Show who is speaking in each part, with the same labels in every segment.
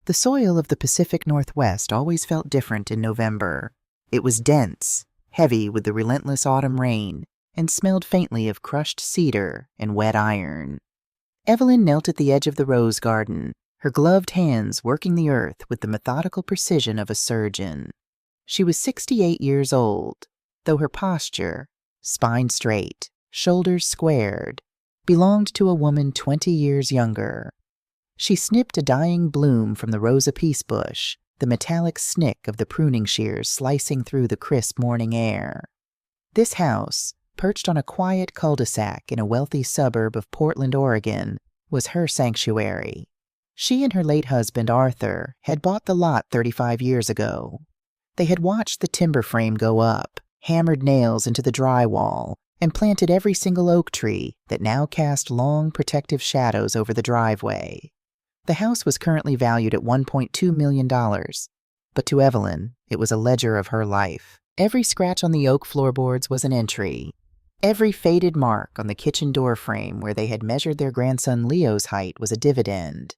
Speaker 1: The soil of the Pacific Northwest always felt different in November. It was dense, heavy with the relentless autumn rain, and smelled faintly of crushed cedar and wet iron. Evelyn knelt at the edge of the rose garden, her gloved hands working the earth with the methodical precision of a surgeon. She was 68 years old, though her posture, spine straight, shoulders squared, belonged to a woman 20 years younger. She snipped a dying bloom from the Rosa Peace bush, the metallic snick of the pruning shears slicing through the crisp morning air. This house, perched on a quiet cul-de-sac in a wealthy suburb of Portland, Oregon, was her sanctuary. She and her late husband, Arthur, had bought the lot 35 years ago. They had watched the timber frame go up, hammered nails into the drywall, and planted every single oak tree that now cast long, protective shadows over the driveway. The house was currently valued at $1.2 million, but to Evelyn, it was a ledger of her life. Every scratch on the oak floorboards was an entry. Every faded mark on the kitchen door frame where they had measured their grandson Leo's height was a dividend.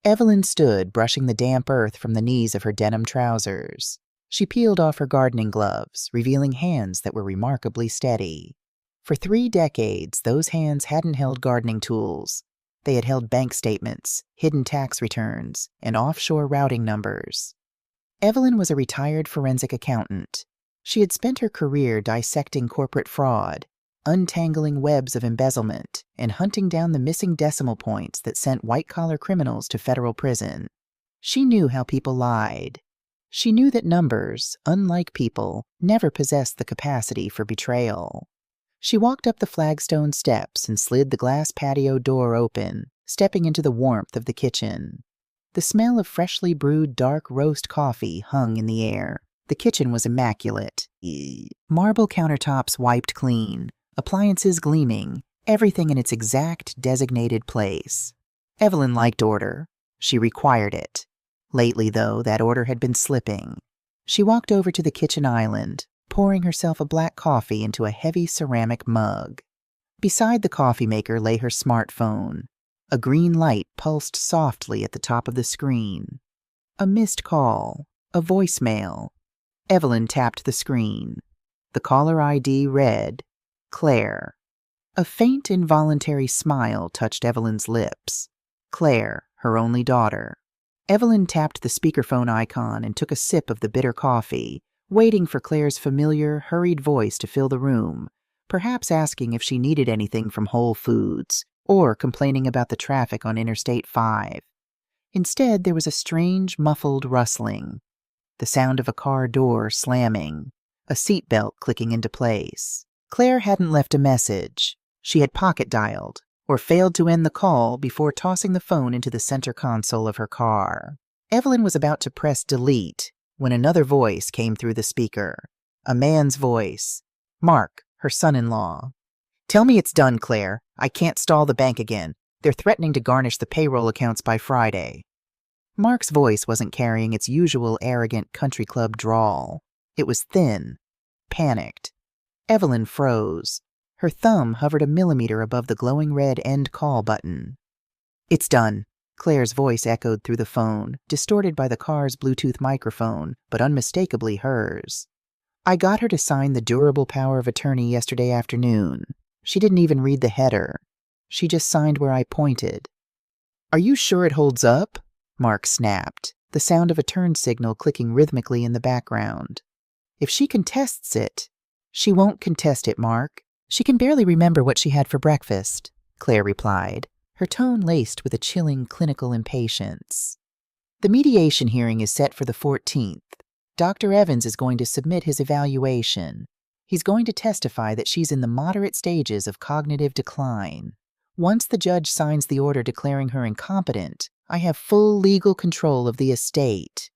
Speaker 1: Evelyn stood, brushing the damp earth from the knees of her denim trousers. She peeled off her gardening gloves, revealing hands that were remarkably steady. For 3 decades, those hands hadn't held gardening tools. They had held bank statements, hidden tax returns, and offshore routing numbers. Evelyn was a retired forensic accountant. She had spent her career dissecting corporate fraud, untangling webs of embezzlement, and hunting down the missing decimal points that sent white-collar criminals to federal prison. She knew how people lied. She knew that numbers, unlike people, never possessed the capacity for betrayal. She walked up the flagstone steps and slid the glass patio door open, stepping into the warmth of the kitchen. The smell of freshly brewed dark roast coffee hung in the air. The kitchen was immaculate. Marble countertops wiped clean, appliances gleaming, everything in its exact designated place. Evelyn liked order. She required it. Lately, though, that order had been slipping. She walked over to the kitchen island, pouring herself a black coffee into a heavy ceramic mug. Beside the coffee maker lay her smartphone. A green light pulsed softly at the top of the screen. A missed call. A voicemail. Evelyn tapped the screen. The caller ID read, Claire. A faint, involuntary smile touched Evelyn's lips. Claire, her only daughter. Evelyn tapped the speakerphone icon and took a sip of the bitter coffee, waiting for Claire's familiar, hurried voice to fill the room, perhaps asking if she needed anything from Whole Foods, or complaining about the traffic on Interstate 5. Instead, there was a strange, muffled rustling, the sound of a car door slamming, a seatbelt clicking into place. Claire hadn't left a message. She had pocket-dialed, or failed to end the call before tossing the phone into the center console of her car. Evelyn was about to press delete when another voice came through the speaker. A man's voice. Mark, her son-in-law. "Tell me it's done, Claire. I can't stall the bank again. They're threatening to garnish the payroll accounts by Friday." Mark's voice wasn't carrying its usual arrogant country club drawl. It was thin, panicked. Evelyn froze. Her thumb hovered a millimeter above the glowing red end call button. "It's done." Claire's voice echoed through the phone, distorted by the car's Bluetooth microphone, but unmistakably hers. "I got her to sign the durable power of attorney yesterday afternoon. She didn't even read the header. She just signed where I pointed." "Are you sure it holds up?" Mark snapped, the sound of a turn signal clicking rhythmically in the background. "If she contests it—" "She won't contest it, Mark. She can barely remember what she had for breakfast," Claire replied, her tone laced with a chilling clinical impatience. "The mediation hearing is set for the 14th. Dr. Evans is going to submit his evaluation. He's going to testify that she's in the moderate stages of cognitive decline. Once the judge signs the order declaring her incompetent, I have full legal control of the estate."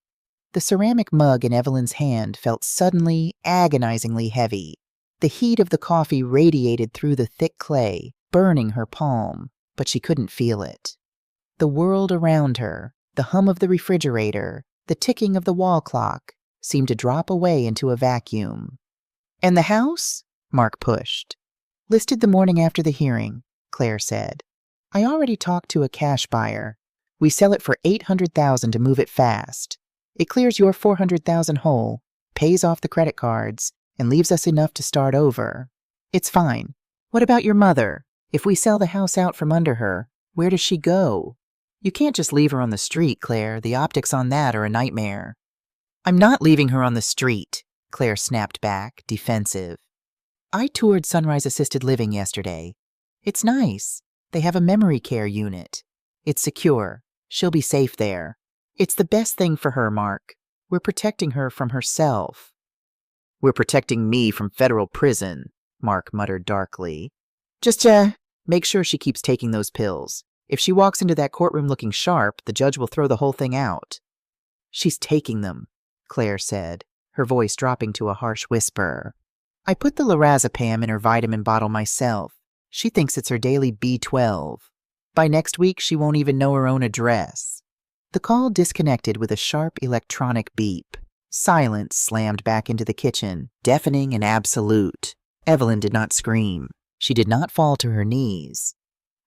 Speaker 1: The ceramic mug in Evelyn's hand felt suddenly, agonizingly heavy. The heat of the coffee radiated through the thick clay, burning her palm, but she couldn't feel it. The world around her, the hum of the refrigerator, the ticking of the wall clock, seemed to drop away into a vacuum. "And the house?" Mark pushed. "Listed the morning after the hearing," Claire said. "I already talked to a cash buyer. We sell it for $800,000 to move it fast. It clears your $400,000 hole, pays off the credit cards, and leaves us enough to start over. It's fine. What about your mother? If we sell the house out from under her, where does she go? You can't just leave her on the street, Claire. The optics on that are a nightmare. I'm not leaving her on the street, Claire snapped back, defensive. I toured Sunrise Assisted Living yesterday. It's nice. They have a memory care unit. It's secure. She'll be safe there. It's the best thing for her, Mark. We're protecting her from herself. We're protecting me from federal prison, Mark muttered darkly. Just, make sure she keeps taking those pills. If she walks into that courtroom looking sharp, the judge will throw the whole thing out. She's taking them, Claire said, her voice dropping to a harsh whisper. I put the lorazepam in her vitamin bottle myself. She thinks it's her daily B12. By next week, she won't even know her own address. The call disconnected with a sharp electronic beep. Silence slammed back into the kitchen, deafening and absolute. Evelyn did not scream. She did not fall to her knees.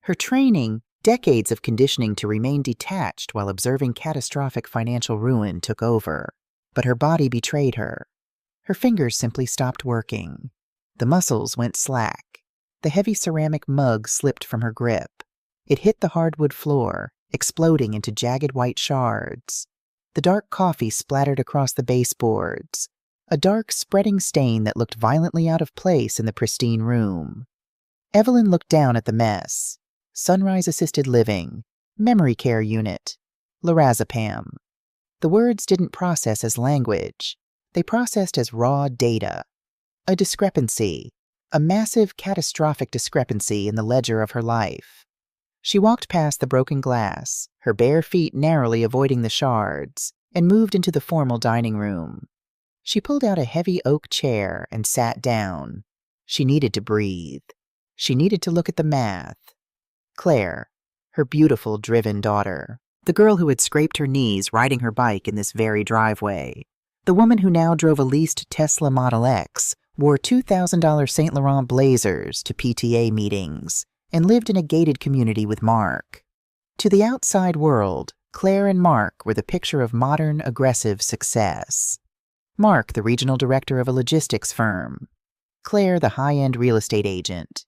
Speaker 1: Her training, decades of conditioning to remain detached while observing catastrophic financial ruin, took over. But her body betrayed her. Her fingers simply stopped working. The muscles went slack. The heavy ceramic mug slipped from her grip. It hit the hardwood floor, exploding into jagged white shards. The dark coffee splattered across the baseboards, a dark, spreading stain that looked violently out of place in the pristine room. Evelyn looked down at the mess. Sunrise Assisted Living, memory care unit, lorazepam. The words didn't process as language. They processed as raw data. A discrepancy, a massive, catastrophic discrepancy in the ledger of her life. She walked past the broken glass, her bare feet narrowly avoiding the shards, and moved into the formal dining room. She pulled out a heavy oak chair and sat down. She needed to breathe. She needed to look at the math. Claire, her beautiful, driven daughter, the girl who had scraped her knees riding her bike in this very driveway, the woman who now drove a leased Tesla Model X, wore $2,000 Saint Laurent blazers to PTA meetings, and lived in a gated community with Mark. To the outside world, Claire and Mark were the picture of modern, aggressive success. Mark, the regional director of a logistics firm. Claire, the high-end real estate agent.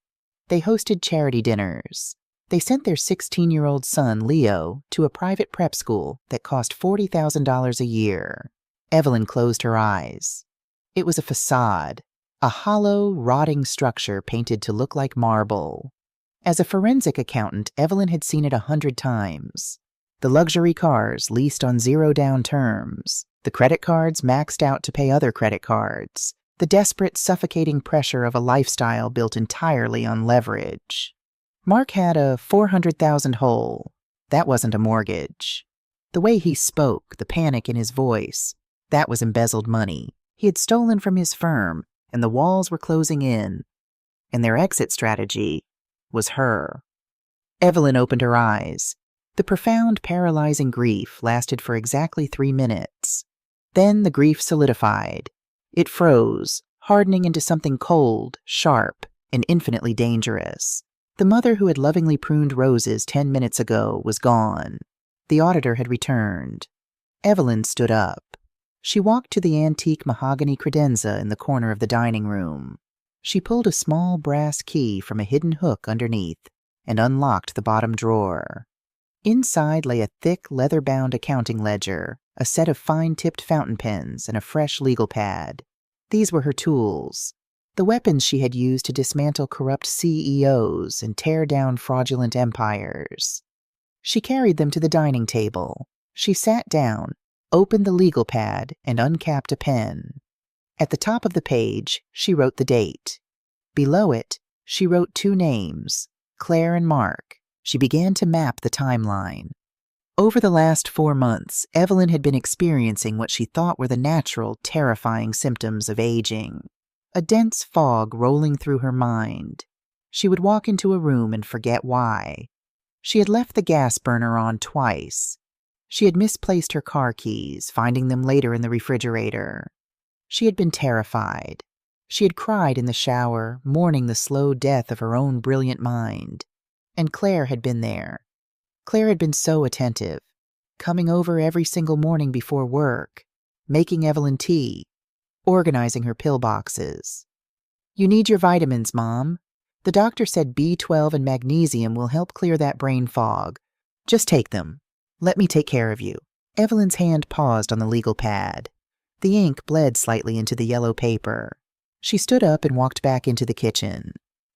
Speaker 1: They hosted charity dinners. They sent their 16-year-old son, Leo, to a private prep school that cost $40,000 a year. Evelyn closed her eyes. It was a facade, a hollow, rotting structure painted to look like marble. As a forensic accountant, Evelyn had seen it 100 times. The luxury cars leased on zero-down terms, the credit cards maxed out to pay other credit cards, the desperate, suffocating pressure of a lifestyle built entirely on leverage. Mark had a $400,000 hole. That wasn't a mortgage. The way he spoke, the panic in his voice, that was embezzled money. He had stolen from his firm, and the walls were closing in. And their exit strategy was her. Evelyn opened her eyes. The profound, paralyzing grief lasted for exactly 3 minutes. Then the grief solidified. It froze, hardening into something cold, sharp, and infinitely dangerous. The mother who had lovingly pruned roses 10 minutes ago was gone. The auditor had returned. Evelyn stood up. She walked to the antique mahogany credenza in the corner of the dining room. She pulled a small brass key from a hidden hook underneath and unlocked the bottom drawer. Inside lay a thick, leather-bound accounting ledger, a set of fine-tipped fountain pens, and a fresh legal pad. These were her tools, the weapons she had used to dismantle corrupt CEOs and tear down fraudulent empires. She carried them to the dining table. She sat down, opened the legal pad, and uncapped a pen. At the top of the page, she wrote the date. Below it, she wrote 2 names, Claire and Mark. She began to map the timeline. Over the last 4 months, Evelyn had been experiencing what she thought were the natural, terrifying symptoms of aging. A dense fog rolling through her mind. She would walk into a room and forget why. She had left the gas burner on twice. She had misplaced her car keys, finding them later in the refrigerator. She had been terrified. She had cried in the shower, mourning the slow death of her own brilliant mind. And Claire had been there. Claire had been so attentive, coming over every single morning before work, making Evelyn tea, organizing her pill boxes. "You need your vitamins, Mom. The doctor said B12 and magnesium will help clear that brain fog. Just take them. Let me take care of you." Evelyn's hand paused on the legal pad. The ink bled slightly into the yellow paper. She stood up and walked back into the kitchen.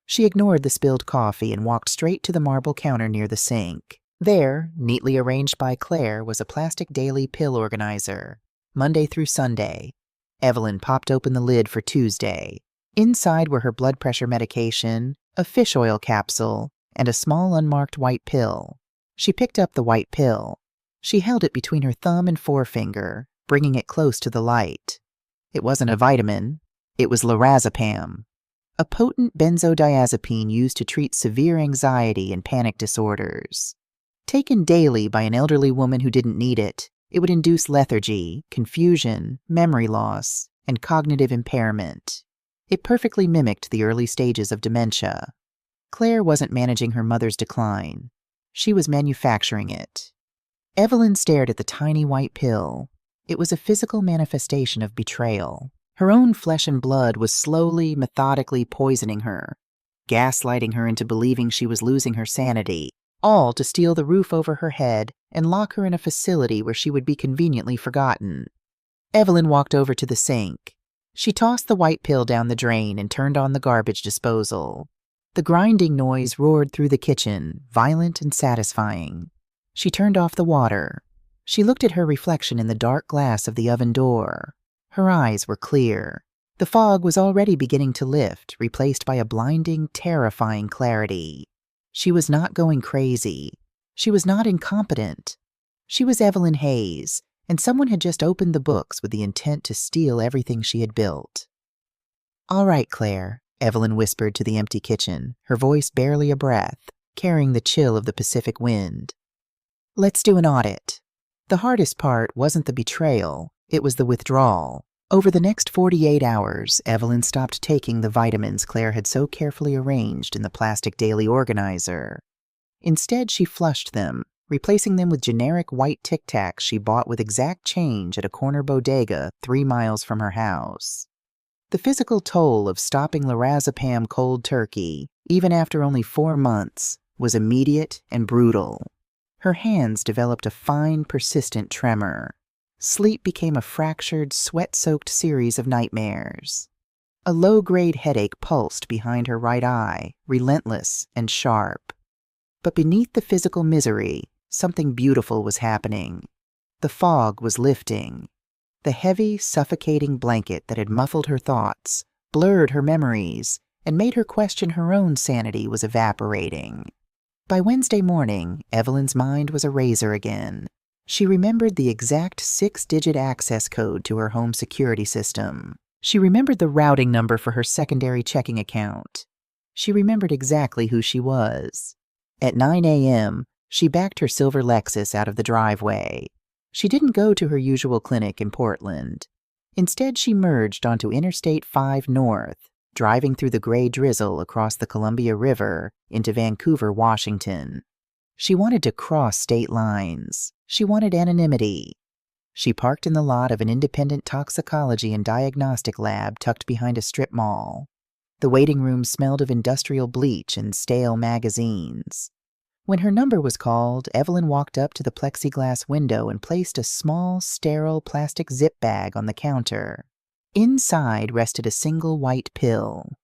Speaker 1: She ignored the spilled coffee and walked straight to the marble counter near the sink. There, neatly arranged by Claire, was a plastic daily pill organizer, Monday through Sunday. Evelyn popped open the lid for Tuesday. Inside were her blood pressure medication, a fish oil capsule, and a small unmarked white pill. She picked up the white pill. She held it between her thumb and forefinger, bringing it close to the light. It wasn't a vitamin. It was lorazepam, a potent benzodiazepine used to treat severe anxiety and panic disorders. Taken daily by an elderly woman who didn't need it, it would induce lethargy, confusion, memory loss, and cognitive impairment. It perfectly mimicked the early stages of dementia. Claire wasn't managing her mother's decline. She was manufacturing it. Evelyn stared at the tiny white pill. It was a physical manifestation of betrayal. Her own flesh and blood was slowly, methodically poisoning her, gaslighting her into believing she was losing her sanity, all to steal the roof over her head and lock her in a facility where she would be conveniently forgotten. Evelyn walked over to the sink. She tossed the white pill down the drain and turned on the garbage disposal. The grinding noise roared through the kitchen, violent and satisfying. She turned off the water. She looked at her reflection in the dark glass of the oven door. Her eyes were clear. The fog was already beginning to lift, replaced by a blinding, terrifying clarity. She was not going crazy. She was not incompetent. She was Evelyn Hayes, and someone had just opened the books with the intent to steal everything she had built. "All right, Claire," Evelyn whispered to the empty kitchen, her voice barely a breath, carrying the chill of the Pacific wind. "Let's do an audit." The hardest part wasn't the betrayal, it was the withdrawal. Over the next 48 hours, Evelyn stopped taking the vitamins Claire had so carefully arranged in the plastic daily organizer. Instead, she flushed them, replacing them with generic white Tic Tacs she bought with exact change at a corner bodega 3 miles from her house. The physical toll of stopping lorazepam cold turkey, even after only 4 months, was immediate and brutal. Her hands developed a fine, persistent tremor. Sleep became a fractured, sweat-soaked series of nightmares. A low-grade headache pulsed behind her right eye, relentless and sharp. But beneath the physical misery, something beautiful was happening. The fog was lifting. The heavy, suffocating blanket that had muffled her thoughts, blurred her memories, and made her question her own sanity was evaporating. By Wednesday morning, Evelyn's mind was a razor again. She remembered the exact 6-digit access code to her home security system. She remembered the routing number for her secondary checking account. She remembered exactly who she was. At 9 a.m., she backed her silver Lexus out of the driveway. She didn't go to her usual clinic in Portland. Instead, she merged onto Interstate 5 North, driving through the gray drizzle across the Columbia River into Vancouver, Washington. She wanted to cross state lines. She wanted anonymity. She parked in the lot of an independent toxicology and diagnostic lab tucked behind a strip mall. The waiting room smelled of industrial bleach and stale magazines. When her number was called, Evelyn walked up to the plexiglass window and placed a small, sterile plastic zip bag on the counter. Inside rested a single white pill.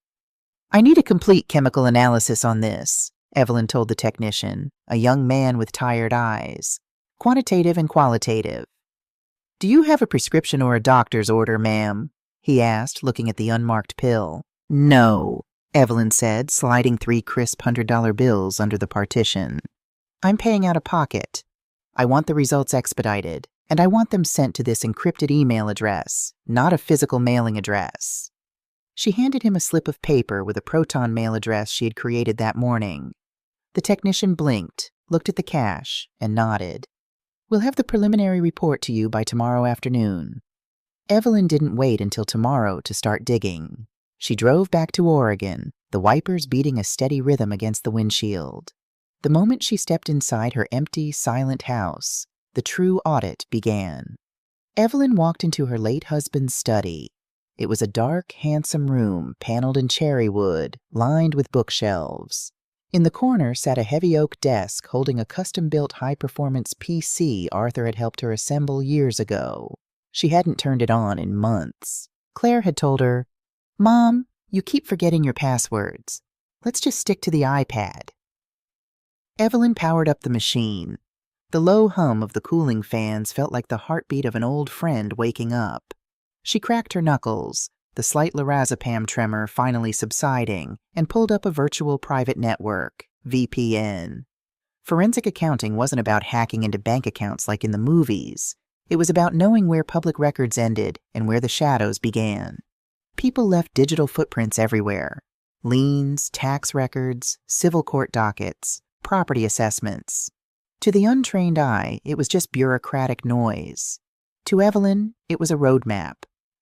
Speaker 1: "I need a complete chemical analysis on this," Evelyn told the technician, a young man with tired eyes. "Quantitative and qualitative." "Do you have a prescription or a doctor's order, ma'am?" he asked, looking at the unmarked pill. "No," Evelyn said, sliding 3 crisp $100 bills under the partition. "I'm paying out of pocket. I want the results expedited, and I want them sent to this encrypted email address, not a physical mailing address." She handed him a slip of paper with a Proton mail address she had created that morning. The technician blinked, looked at the cash, and nodded. "We'll have the preliminary report to you by tomorrow afternoon." Evelyn didn't wait until tomorrow to start digging. She drove back to Oregon, the wipers beating a steady rhythm against the windshield. The moment she stepped inside her empty, silent house, the true audit began. Evelyn walked into her late husband's study. It was a dark, handsome room, paneled in cherry wood, lined with bookshelves. In the corner sat a heavy oak desk holding a custom-built high-performance PC Arthur had helped her assemble years ago. She hadn't turned it on in months. Claire had told her, "Mom, you keep forgetting your passwords. Let's just stick to the iPad." Evelyn powered up the machine. The low hum of the cooling fans felt like the heartbeat of an old friend waking up. She cracked her knuckles, the slight lorazepam tremor finally subsiding, and pulled up a virtual private network, VPN. Forensic accounting wasn't about hacking into bank accounts like in the movies. It was about knowing where public records ended and where the shadows began. People left digital footprints everywhere. Liens, tax records, civil court dockets, property assessments. To the untrained eye, it was just bureaucratic noise. To Evelyn, it was a roadmap.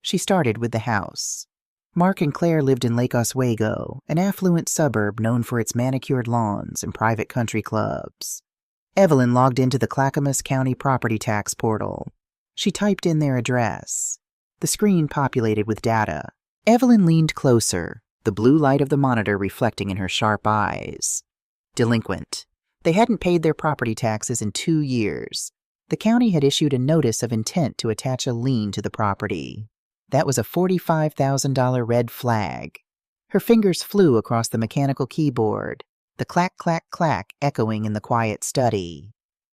Speaker 1: She started with the house. Mark and Claire lived in Lake Oswego, an affluent suburb known for its manicured lawns and private country clubs. Evelyn logged into the Clackamas County property tax portal. She typed in their address. The screen populated with data. Evelyn leaned closer, the blue light of the monitor reflecting in her sharp eyes. Delinquent. They hadn't paid their property taxes in 2 years. The county had issued a notice of intent to attach a lien to the property. That was a $45,000 red flag. Her fingers flew across the mechanical keyboard, the clack, clack, clack echoing in the quiet study.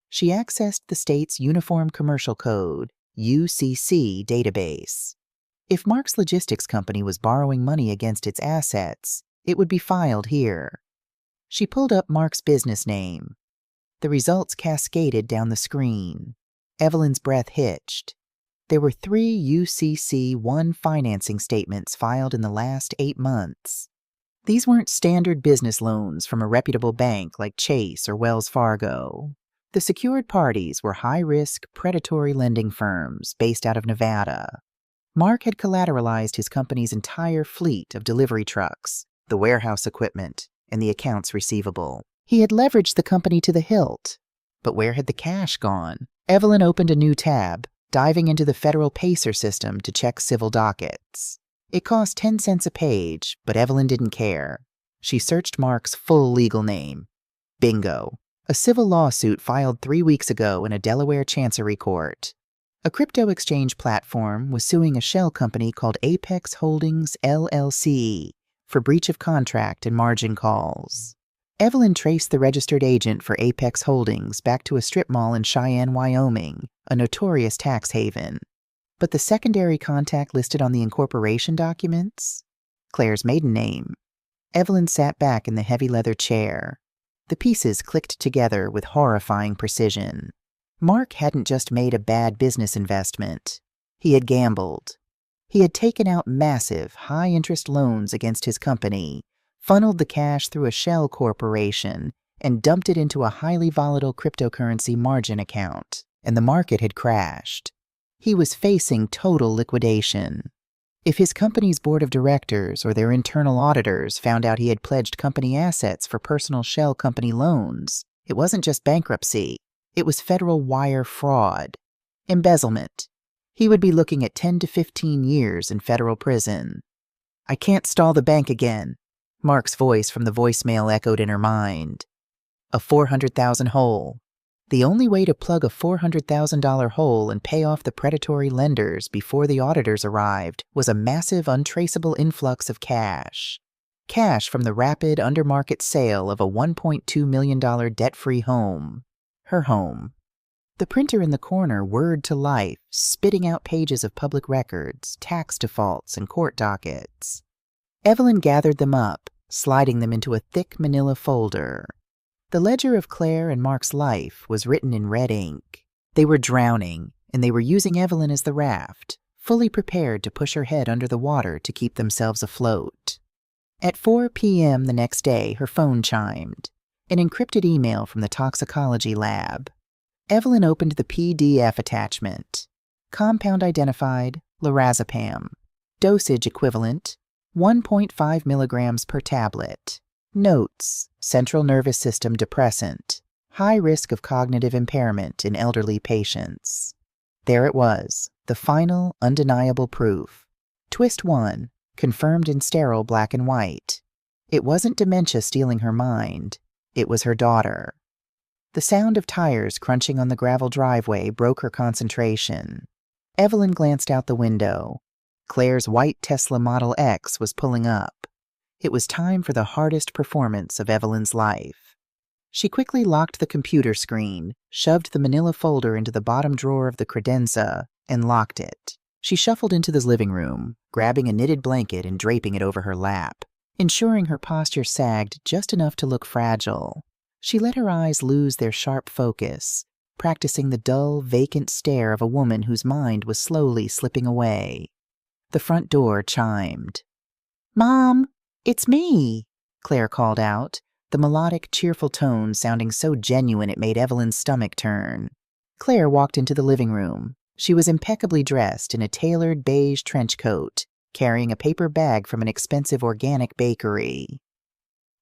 Speaker 1: She accessed the state's Uniform Commercial Code, UCC, database. If Mark's logistics company was borrowing money against its assets, it would be filed here. She pulled up Mark's business name. The results cascaded down the screen. Evelyn's breath hitched. There were 3 UCC-1 financing statements filed in the last 8 months. These weren't standard business loans from a reputable bank like Chase or Wells Fargo. The secured parties were high-risk, predatory lending firms based out of Nevada. Mark had collateralized his company's entire fleet of delivery trucks, the warehouse equipment, and the accounts receivable. He had leveraged the company to the hilt. But where had the cash gone? Evelyn opened a new tab, diving into the federal PACER system to check civil dockets. It cost 10 cents a page, but Evelyn didn't care. She searched Mark's full legal name. Bingo. A civil lawsuit filed 3 weeks ago in a Delaware chancery court. A crypto exchange platform was suing a shell company called Apex Holdings, LLC, for breach of contract and margin calls. Evelyn traced the registered agent for Apex Holdings back to a strip mall in Cheyenne, Wyoming, a notorious tax haven. But the secondary contact listed on the incorporation documents? Claire's maiden name. Evelyn sat back in the heavy leather chair. The pieces clicked together with horrifying precision. Mark hadn't just made a bad business investment. He had gambled. He had taken out massive, high-interest loans against his company, funneled the cash through a shell corporation, and dumped it into a highly volatile cryptocurrency margin account, and the market had crashed. He was facing total liquidation. If his company's board of directors or their internal auditors found out he had pledged company assets for personal shell company loans, it wasn't just bankruptcy, it was federal wire fraud. Embezzlement. He would be looking at 10 to 15 years in federal prison. "I can't stall the bank again," Mark's voice from the voicemail echoed in her mind. A $400,000 hole. The only way to plug a $400,000 hole and pay off the predatory lenders before the auditors arrived was a massive, untraceable influx of cash. Cash from the rapid, under-market sale of a $1.2 million debt-free home. Her home. The printer in the corner whirred to life, spitting out pages of public records, tax defaults, and court dockets. Evelyn gathered them up, sliding them into a thick manila folder. The ledger of Claire and Mark's life was written in red ink. They were drowning, and they were using Evelyn as the raft, fully prepared to push her head under the water to keep themselves afloat. At 4 p.m. the next day, her phone chimed. An encrypted email from the toxicology lab. Evelyn opened the PDF attachment. Compound identified, lorazepam. Dosage equivalent, 1.5 milligrams per tablet. Notes: central nervous system depressant. High risk of cognitive impairment in elderly patients. There it was, the final, undeniable proof. Twist 1, confirmed in sterile black and white. It wasn't dementia stealing her mind. It was her daughter. The sound of tires crunching on the gravel driveway broke her concentration. Evelyn glanced out the window. Claire's white Tesla Model X was pulling up. It was time for the hardest performance of Evelyn's life. She quickly locked the computer screen, shoved the manila folder into the bottom drawer of the credenza, and locked it. She shuffled into the living room, grabbing a knitted blanket and draping it over her lap, ensuring her posture sagged just enough to look fragile. She let her eyes lose their sharp focus, practicing the dull, vacant stare of a woman whose mind was slowly slipping away. The front door chimed. "Mom, it's me," Claire called out, the melodic, cheerful tone sounding so genuine it made Evelyn's stomach turn. Claire walked into the living room. She was impeccably dressed in a tailored beige trench coat, carrying a paper bag from an expensive organic bakery.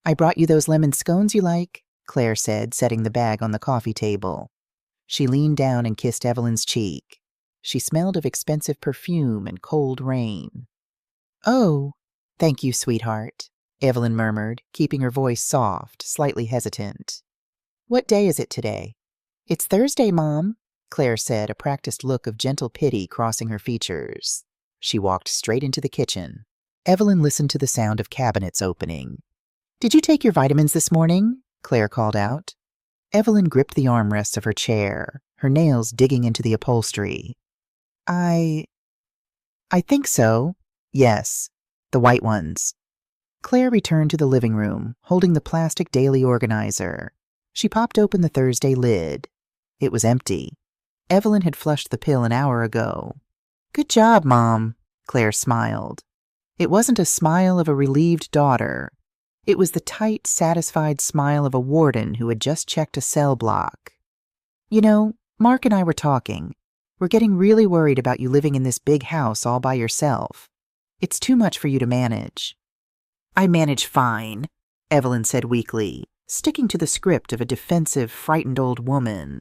Speaker 1: "I brought you those lemon scones you like," Claire said, setting the bag on the coffee table. She leaned down and kissed Evelyn's cheek. She smelled of expensive perfume and cold rain. "Oh, thank you, sweetheart," Evelyn murmured, keeping her voice soft, slightly hesitant. "What day is it today?" "It's Thursday, Mom," Claire said, a practiced look of gentle pity crossing her features. She walked straight into the kitchen. Evelyn listened to the sound of cabinets opening. "Did you take your vitamins this morning?" Claire called out. Evelyn gripped the armrests of her chair, her nails digging into the upholstery. I think so. Yes, the white ones." Claire returned to the living room, holding the plastic daily organizer. She popped open the Thursday lid. It was empty. Evelyn had flushed the pill an hour ago. "Good job, Mom," Claire smiled. It wasn't a smile of a relieved daughter. It was the tight, satisfied smile of a warden who had just checked a cell block. "You know, Mark and I were talking. We're getting really worried about you living in this big house all by yourself. It's too much for you to manage." "I manage fine," Evelyn said weakly, sticking to the script of a defensive, frightened old woman.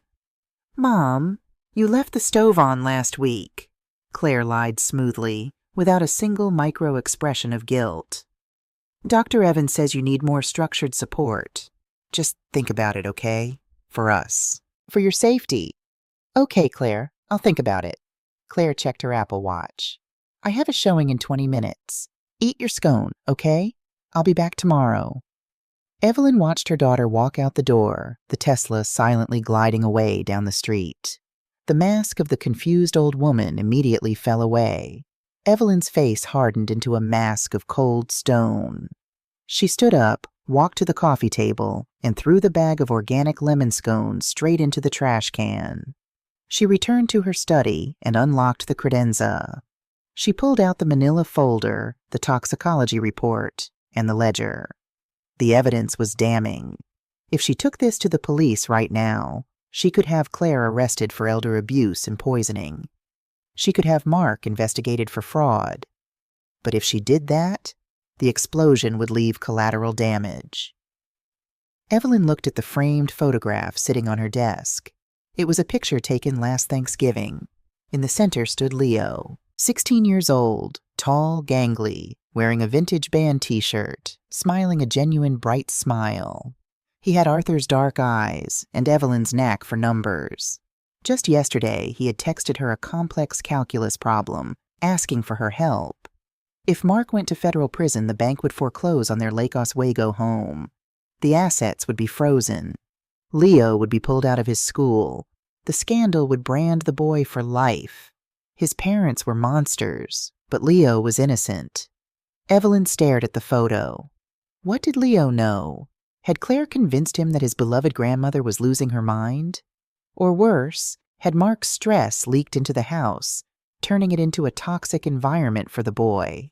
Speaker 1: "Mom, you left the stove on last week," Claire lied smoothly, without a single micro-expression of guilt. "Dr. Evans says you need more structured support. Just think about it, okay? For us. For your safety." "Okay, Claire, I'll think about it." Claire checked her Apple Watch. "I have a showing in 20 minutes. Eat your scone, okay? I'll be back tomorrow." Evelyn watched her daughter walk out the door, the Tesla silently gliding away down the street. The mask of the confused old woman immediately fell away. Evelyn's face hardened into a mask of cold stone. She stood up, walked to the coffee table, and threw the bag of organic lemon scones straight into the trash can. She returned to her study and unlocked the credenza. She pulled out the manila folder, the toxicology report, and the ledger. The evidence was damning. If she took this to the police right now, she could have Claire arrested for elder abuse and poisoning. She could have Mark investigated for fraud. But if she did that, the explosion would leave collateral damage. Evelyn looked at the framed photograph sitting on her desk. It was a picture taken last Thanksgiving. In the center stood Leo, 16 years old, tall, gangly, wearing a vintage band t-shirt, smiling a genuine bright smile. He had Arthur's dark eyes and Evelyn's knack for numbers. Just yesterday, he had texted her a complex calculus problem, asking for her help. If Mark went to federal prison, the bank would foreclose on their Lake Oswego home. The assets would be frozen. Leo would be pulled out of his school. The scandal would brand the boy for life. His parents were monsters, but Leo was innocent. Evelyn stared at the photo. What did Leo know? Had Claire convinced him that his beloved grandmother was losing her mind? Or worse, had Mark's stress leaked into the house, turning it into a toxic environment for the boy?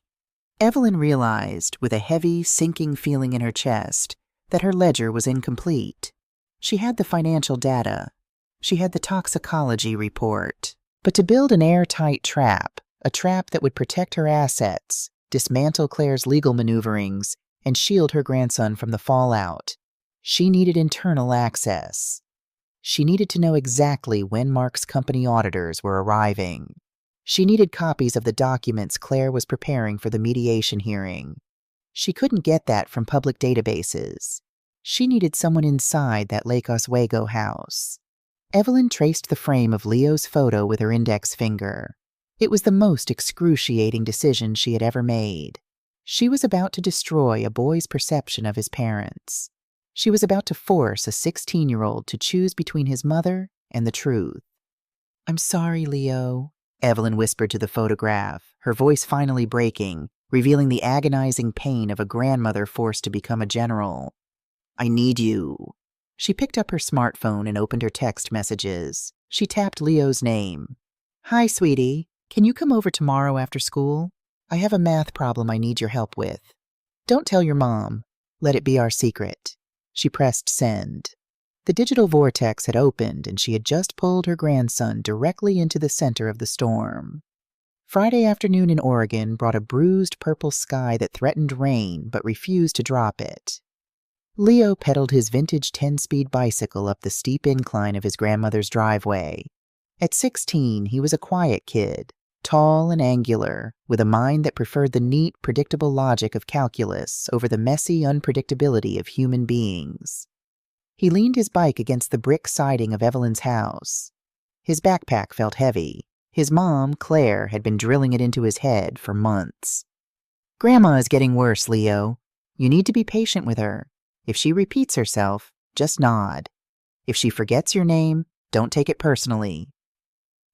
Speaker 1: Evelyn realized, with a heavy, sinking feeling in her chest, that her ledger was incomplete. She had the financial data. She had the toxicology report. But to build an airtight trap, a trap that would protect her assets, dismantle Claire's legal maneuverings, and shield her grandson from the fallout. She needed internal access. She needed to know exactly when Mark's company auditors were arriving. She needed copies of the documents Claire was preparing for the mediation hearing. She couldn't get that from public databases. She needed someone inside that Lake Oswego house. Evelyn traced the frame of Leo's photo with her index finger. It was the most excruciating decision she had ever made. She was about to destroy a boy's perception of his parents. She was about to force a 16-year-old to choose between his mother and the truth. "I'm sorry, Leo," Evelyn whispered to the photograph, her voice finally breaking, revealing the agonizing pain of a grandmother forced to become a general. "I need you." She picked up her smartphone and opened her text messages. She tapped Leo's name. "Hi, sweetie. Can you come over tomorrow after school? I have a math problem I need your help with. Don't tell your mom. Let it be our secret." She pressed send. The digital vortex had opened, and she had just pulled her grandson directly into the center of the storm. Friday afternoon in Oregon brought a bruised purple sky that threatened rain but refused to drop it. Leo pedaled his vintage 10-speed bicycle up the steep incline of his grandmother's driveway. At 16, he was a quiet kid, tall and angular, with a mind that preferred the neat, predictable logic of calculus over the messy unpredictability of human beings. He leaned his bike against the brick siding of Evelyn's house. His backpack felt heavy. His mom, Claire, had been drilling it into his head for months. "Grandma is getting worse, Leo. You need to be patient with her. If she repeats herself, just nod. If she forgets your name, don't take it personally."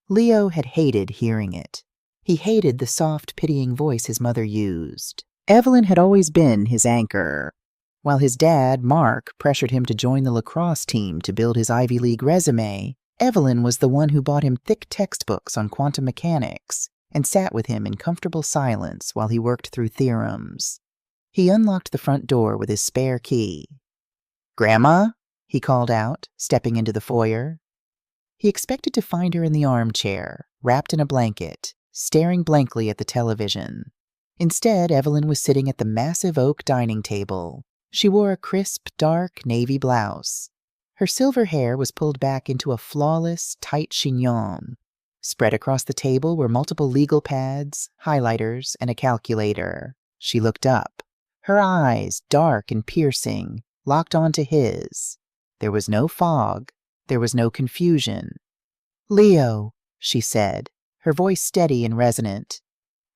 Speaker 1: Leo had hated hearing it. He hated the soft, pitying voice his mother used. Evelyn had always been his anchor. While his dad, Mark, pressured him to join the lacrosse team to build his Ivy League resume, Evelyn was the one who bought him thick textbooks on quantum mechanics and sat with him in comfortable silence while he worked through theorems. He unlocked the front door with his spare key. "Grandma?" he called out, stepping into the foyer. He expected to find her in the armchair, wrapped in a blanket, staring blankly at the television. Instead, Evelyn was sitting at the massive oak dining table. She wore a crisp, dark navy blouse. Her silver hair was pulled back into a flawless, tight chignon. Spread across the table were multiple legal pads, highlighters, and a calculator. She looked up. Her eyes, dark and piercing, locked onto his. There was no fog. There was no confusion. "Leo," she said, her voice steady and resonant.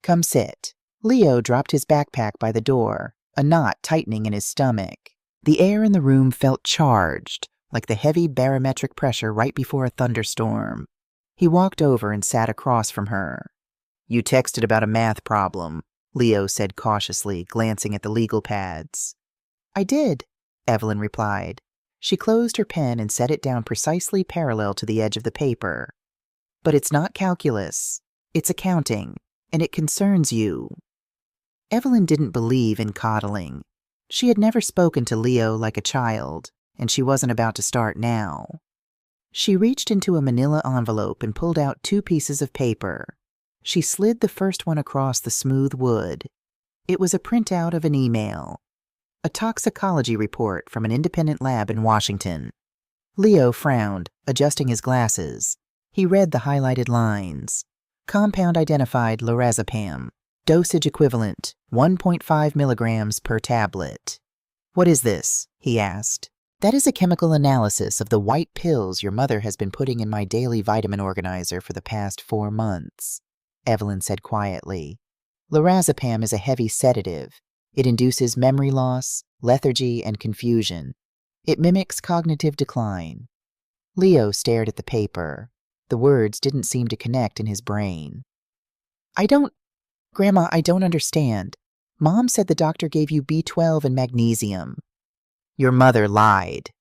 Speaker 1: "Come sit." Leo dropped his backpack by the door, a knot tightening in his stomach. The air in the room felt charged, like the heavy barometric pressure right before a thunderstorm. He walked over and sat across from her. "You texted about a math problem," Leo said cautiously, glancing at the legal pads. "I did," Evelyn replied. She closed her pen and set it down precisely parallel to the edge of the paper. "But it's not calculus. It's accounting, and it concerns you." Evelyn didn't believe in coddling. She had never spoken to Leo like a child, and she wasn't about to start now. She reached into a manila envelope and pulled out 2 pieces of paper. She slid the first one across the smooth wood. It was a printout of an email. A toxicology report from an independent lab in Washington. Leo frowned, adjusting his glasses. He read the highlighted lines. Compound identified lorazepam. Dosage equivalent, 1.5 milligrams per tablet. "What is this?" he asked. "That is a chemical analysis of the white pills your mother has been putting in my daily vitamin organizer for the past 4 months, Evelyn said quietly. Lorazepam is a heavy sedative. It induces memory loss, lethargy, and confusion. It mimics cognitive decline. Leo stared at the paper. The words didn't seem to connect in his brain. Grandma, I don't understand. Mom said the doctor gave you B12 and magnesium." "Your mother lied."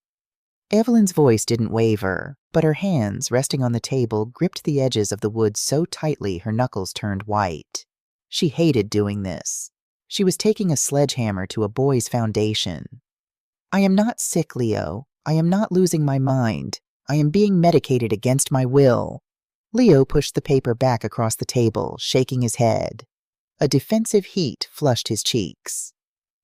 Speaker 1: Evelyn's voice didn't waver, but her hands, resting on the table, gripped the edges of the wood so tightly her knuckles turned white. She hated doing this. She was taking a sledgehammer to a boy's foundation. "I am not sick, Leo. I am not losing my mind. I am being medicated against my will." Leo pushed the paper back across the table, shaking his head. A defensive heat flushed his cheeks.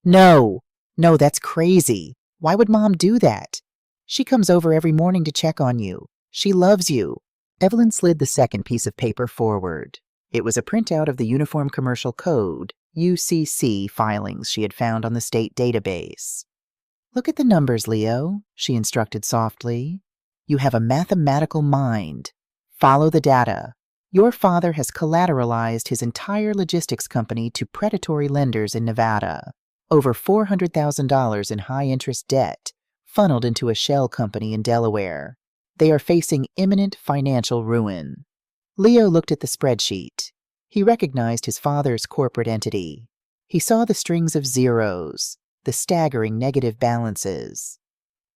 Speaker 1: No, no, that's crazy. Why would Mom do that? She comes over every morning to check on you. She loves you. Evelyn slid the second piece of paper forward. It was a printout of the Uniform Commercial Code, UCC, filings she had found on the state database. Look at the numbers, Leo, she instructed softly. You have a mathematical mind. Follow the data. Your father has collateralized his entire logistics company to predatory lenders in Nevada. Over $400,000 in high-interest debt, funneled into a shell company in Delaware. They are facing imminent financial ruin. Leo looked at the spreadsheet. He recognized his father's corporate entity. He saw the strings of zeros, the staggering negative balances.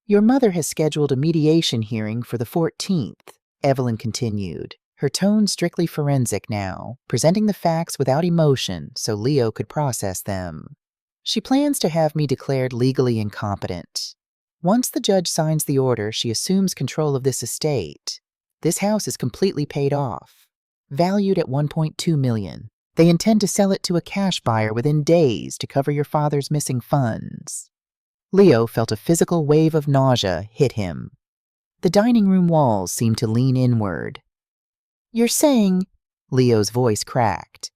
Speaker 1: Your mother has scheduled a mediation hearing for the 14th, Evelyn continued, her tone strictly forensic now, presenting the facts without emotion so Leo could process them. She plans to have me declared legally incompetent. Once the judge signs the order, she assumes control of this estate. This house is completely paid off, valued at $1.2 million. They intend to sell it to a cash buyer within days to cover your father's missing funds. Leo felt a physical wave of nausea hit him. The dining room walls seemed to lean inward. You're saying... Leo's voice cracked.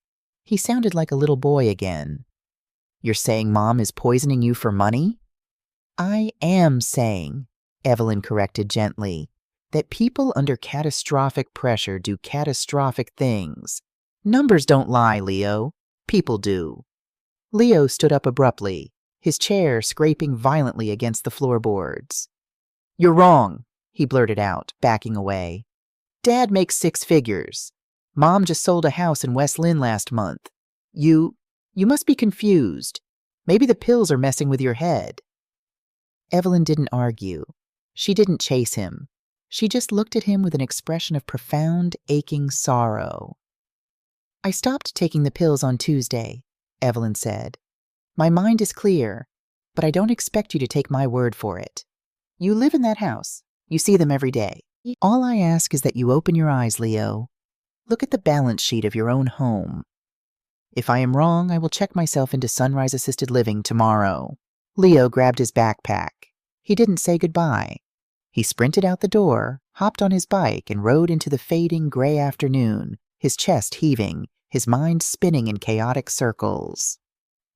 Speaker 1: He sounded like a little boy again. You're saying Mom is poisoning you for money? I am saying, Evelyn corrected gently, that people under catastrophic pressure do catastrophic things. Numbers don't lie, Leo. People do. Leo stood up abruptly, his chair scraping violently against the floorboards. You're wrong, he blurted out, backing away. Dad makes 6 figures. Mom just sold a house in West Lynn last month. You must be confused. Maybe the pills are messing with your head. Evelyn didn't argue. She didn't chase him. She just looked at him with an expression of profound, aching sorrow. I stopped taking the pills on Tuesday, Evelyn said. My mind is clear, but I don't expect you to take my word for it. You live in that house. You see them every day. All I ask is that you open your eyes, Leo. Look at the balance sheet of your own home. If I am wrong, I will check myself into Sunrise Assisted Living tomorrow. Leo grabbed his backpack. He didn't say goodbye. He sprinted out the door, hopped on his bike, and rode into the fading gray afternoon, his chest heaving, his mind spinning in chaotic circles.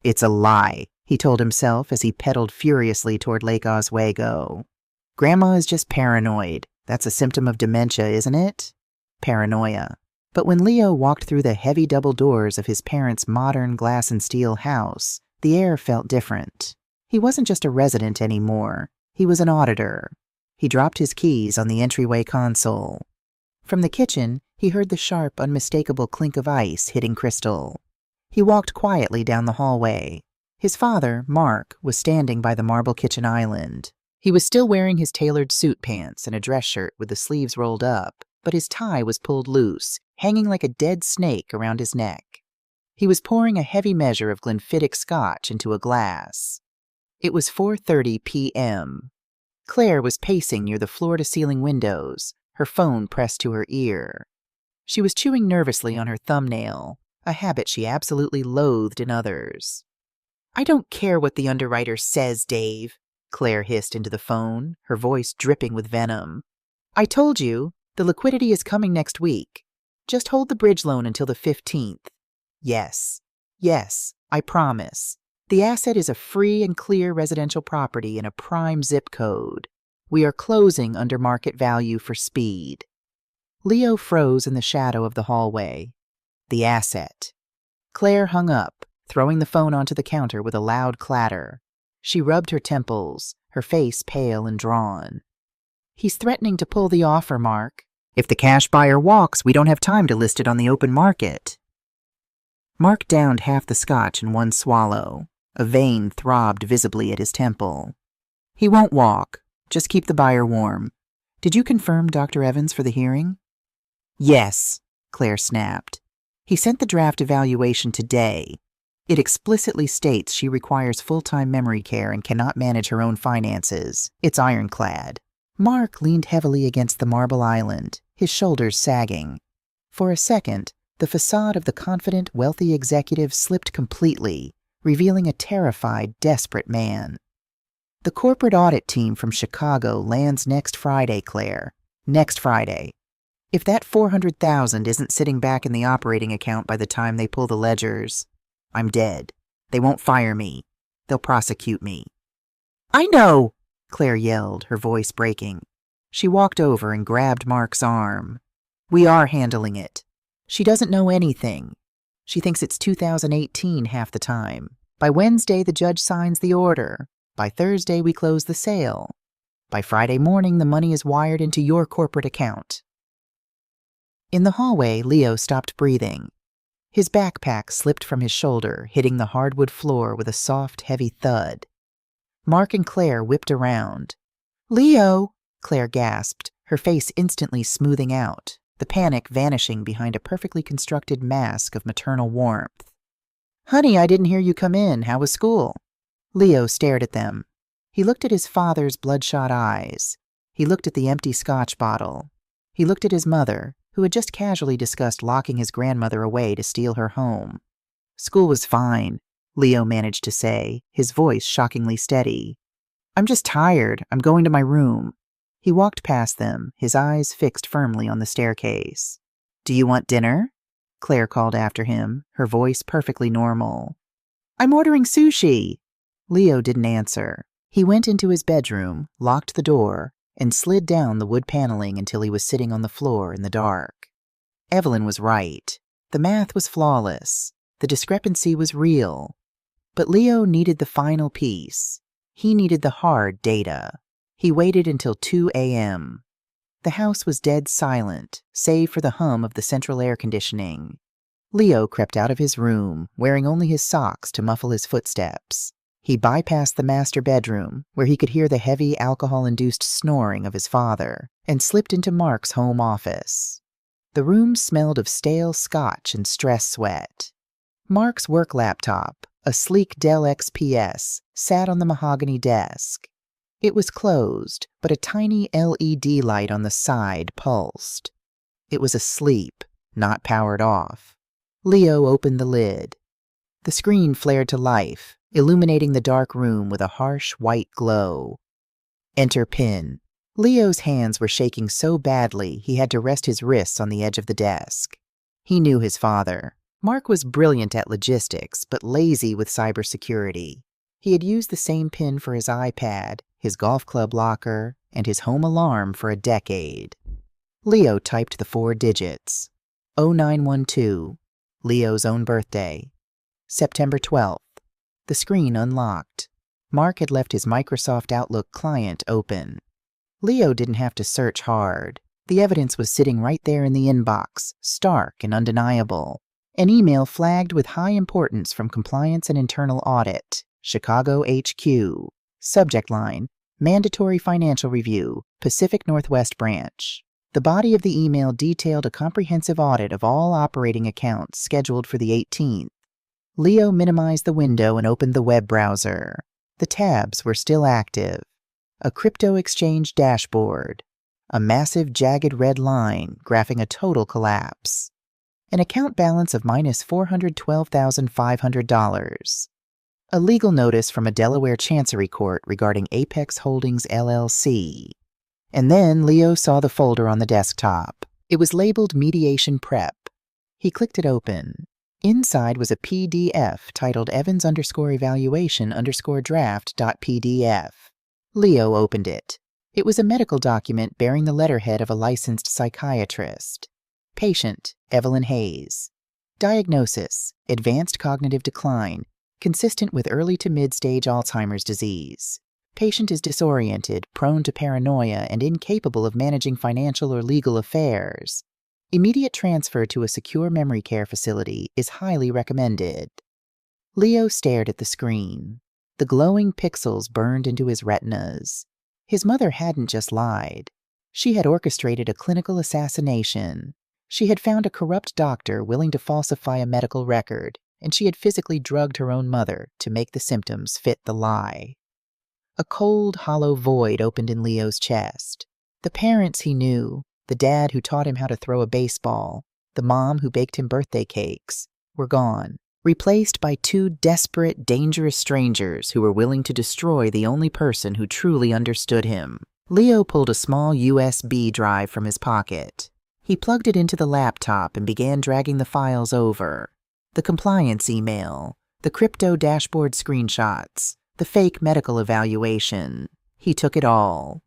Speaker 1: It's a lie, he told himself as he pedaled furiously toward Lake Oswego. Grandma is just paranoid. That's a symptom of dementia, isn't it? Paranoia. But when Leo walked through the heavy double doors of his parents' modern glass and steel house, the air felt different. He wasn't just a resident anymore. He was an auditor. He dropped his keys on the entryway console. From the kitchen, he heard the sharp, unmistakable clink of ice hitting crystal. He walked quietly down the hallway. His father, Mark, was standing by the marble kitchen island. He was still wearing his tailored suit pants and a dress shirt with the sleeves rolled up, but his tie was pulled loose, hanging like a dead snake around his neck. He was pouring a heavy measure of Glenfiddich scotch into a glass. It was 4:30 p.m. Claire was pacing near the floor-to-ceiling windows, her phone pressed to her ear. She was chewing nervously on her thumbnail, a habit she absolutely loathed in others. I don't care what the underwriter says, Dave, Claire hissed into the phone, her voice dripping with venom. I told you, the liquidity is coming next week. Just hold the bridge loan until the 15th. Yes, I promise. The asset is a free and clear residential property in a prime zip code. We are closing under market value for speed. Leo froze in the shadow of the hallway. The asset. Claire hung up, throwing the phone onto the counter with a loud clatter. She rubbed her temples, her face pale and drawn. He's threatening to pull the offer, Mark. If the cash buyer walks, we don't have time to list it on the open market. Mark downed half the scotch in one swallow. A vein throbbed visibly at his temple. He won't walk. Just keep the buyer warm. Did you confirm Dr. Evans for the hearing? Yes, Claire snapped. He sent the draft evaluation today. It explicitly states she requires full-time memory care and cannot manage her own finances. It's ironclad. Mark leaned heavily against the marble island, his shoulders sagging. For a second, the facade of the confident, wealthy executive slipped completely, revealing a terrified, desperate man. "The corporate audit team from Chicago lands next Friday, Claire. Next Friday. If that $400,000 isn't sitting back in the operating account by the time they pull the ledgers, I'm dead. They won't fire me. They'll prosecute me." "I know!" Claire yelled, her voice breaking. She walked over and grabbed Mark's arm. "We are handling it. She doesn't know anything. She thinks it's 2018 half the time. By Wednesday, the judge signs the order. By Thursday, we close the sale. By Friday morning, the money is wired into your corporate account." In the hallway, Leo stopped breathing. His backpack slipped from his shoulder, hitting the hardwood floor with a soft, heavy thud. Mark and Claire whipped around. "Leo!" Claire gasped, her face instantly smoothing out, the panic vanishing behind a perfectly constructed mask of maternal warmth. "Honey, I didn't hear you come in. How was school?" Leo stared at them. He looked at his father's bloodshot eyes. He looked at the empty Scotch bottle. He looked at his mother, who had just casually discussed locking his grandmother away to steal her home. "School was fine," Leo managed to say, his voice shockingly steady. "I'm just tired. I'm going to my room." He walked past them, his eyes fixed firmly on the staircase. "Do you want dinner?" Claire called after him, her voice perfectly normal. "I'm ordering sushi." Leo didn't answer. He went into his bedroom, locked the door, and slid down the wood paneling until he was sitting on the floor in the dark. Evelyn was right. The math was flawless. The discrepancy was real. But Leo needed the final piece. He needed the hard data. He waited until 2 a.m. The house was dead silent, save for the hum of the central air conditioning. Leo crept out of his room, wearing only his socks to muffle his footsteps. He bypassed the master bedroom, where he could hear the heavy alcohol-induced snoring of his father, and slipped into Mark's home office. The room smelled of stale scotch and stress sweat. Mark's work laptop, a sleek Dell XPS, sat on the mahogany desk. It was closed, but a tiny LED light on the side pulsed. It was asleep, not powered off. Leo opened the lid. The screen flared to life, illuminating the dark room with a harsh white glow. Enter PIN. Leo's hands were shaking so badly he had to rest his wrists on the edge of the desk. He knew his father. Mark was brilliant at logistics, but lazy with cybersecurity. He had used the same PIN for his iPad, his golf club locker, and his home alarm for a decade. Leo typed the 4 digits. 0912. Leo's own birthday. September 12th. The screen unlocked. Mark had left his Microsoft Outlook client open. Leo didn't have to search hard. The evidence was sitting right there in the inbox, stark and undeniable. An email flagged with high importance from Compliance and Internal Audit, Chicago HQ. Subject line, Mandatory Financial Review, Pacific Northwest Branch. The body of the email detailed a comprehensive audit of all operating accounts scheduled for the 18th. Leo minimized the window and opened the web browser. The tabs were still active. A crypto exchange dashboard. A massive jagged red line graphing a total collapse. An account balance of minus $412,500. A legal notice from a Delaware Chancery Court regarding Apex Holdings LLC. And then Leo saw the folder on the desktop. It was labeled Mediation Prep. He clicked it open. Inside was a PDF titled Evans_evaluation_draft.pdf. Leo opened it. It was a medical document bearing the letterhead of a licensed psychiatrist. Patient, Evelyn Hayes. Diagnosis, advanced cognitive decline, consistent with early to mid-stage Alzheimer's disease. Patient is disoriented, prone to paranoia, and incapable of managing financial or legal affairs. Immediate transfer to a secure memory care facility is highly recommended. Leo stared at the screen. The glowing pixels burned into his retinas. His mother hadn't just lied. She had orchestrated a clinical assassination. She had found a corrupt doctor willing to falsify a medical record, and she had physically drugged her own mother to make the symptoms fit the lie. A cold, hollow void opened in Leo's chest. The parents he knew, the dad who taught him how to throw a baseball, the mom who baked him birthday cakes, were gone. replaced by two desperate, dangerous strangers who were willing to destroy the only person who truly understood him. Leo pulled a small USB drive from his pocket. He plugged it into the laptop and began dragging the files over. The compliance email, the crypto dashboard screenshots, the fake medical evaluation. He took it all.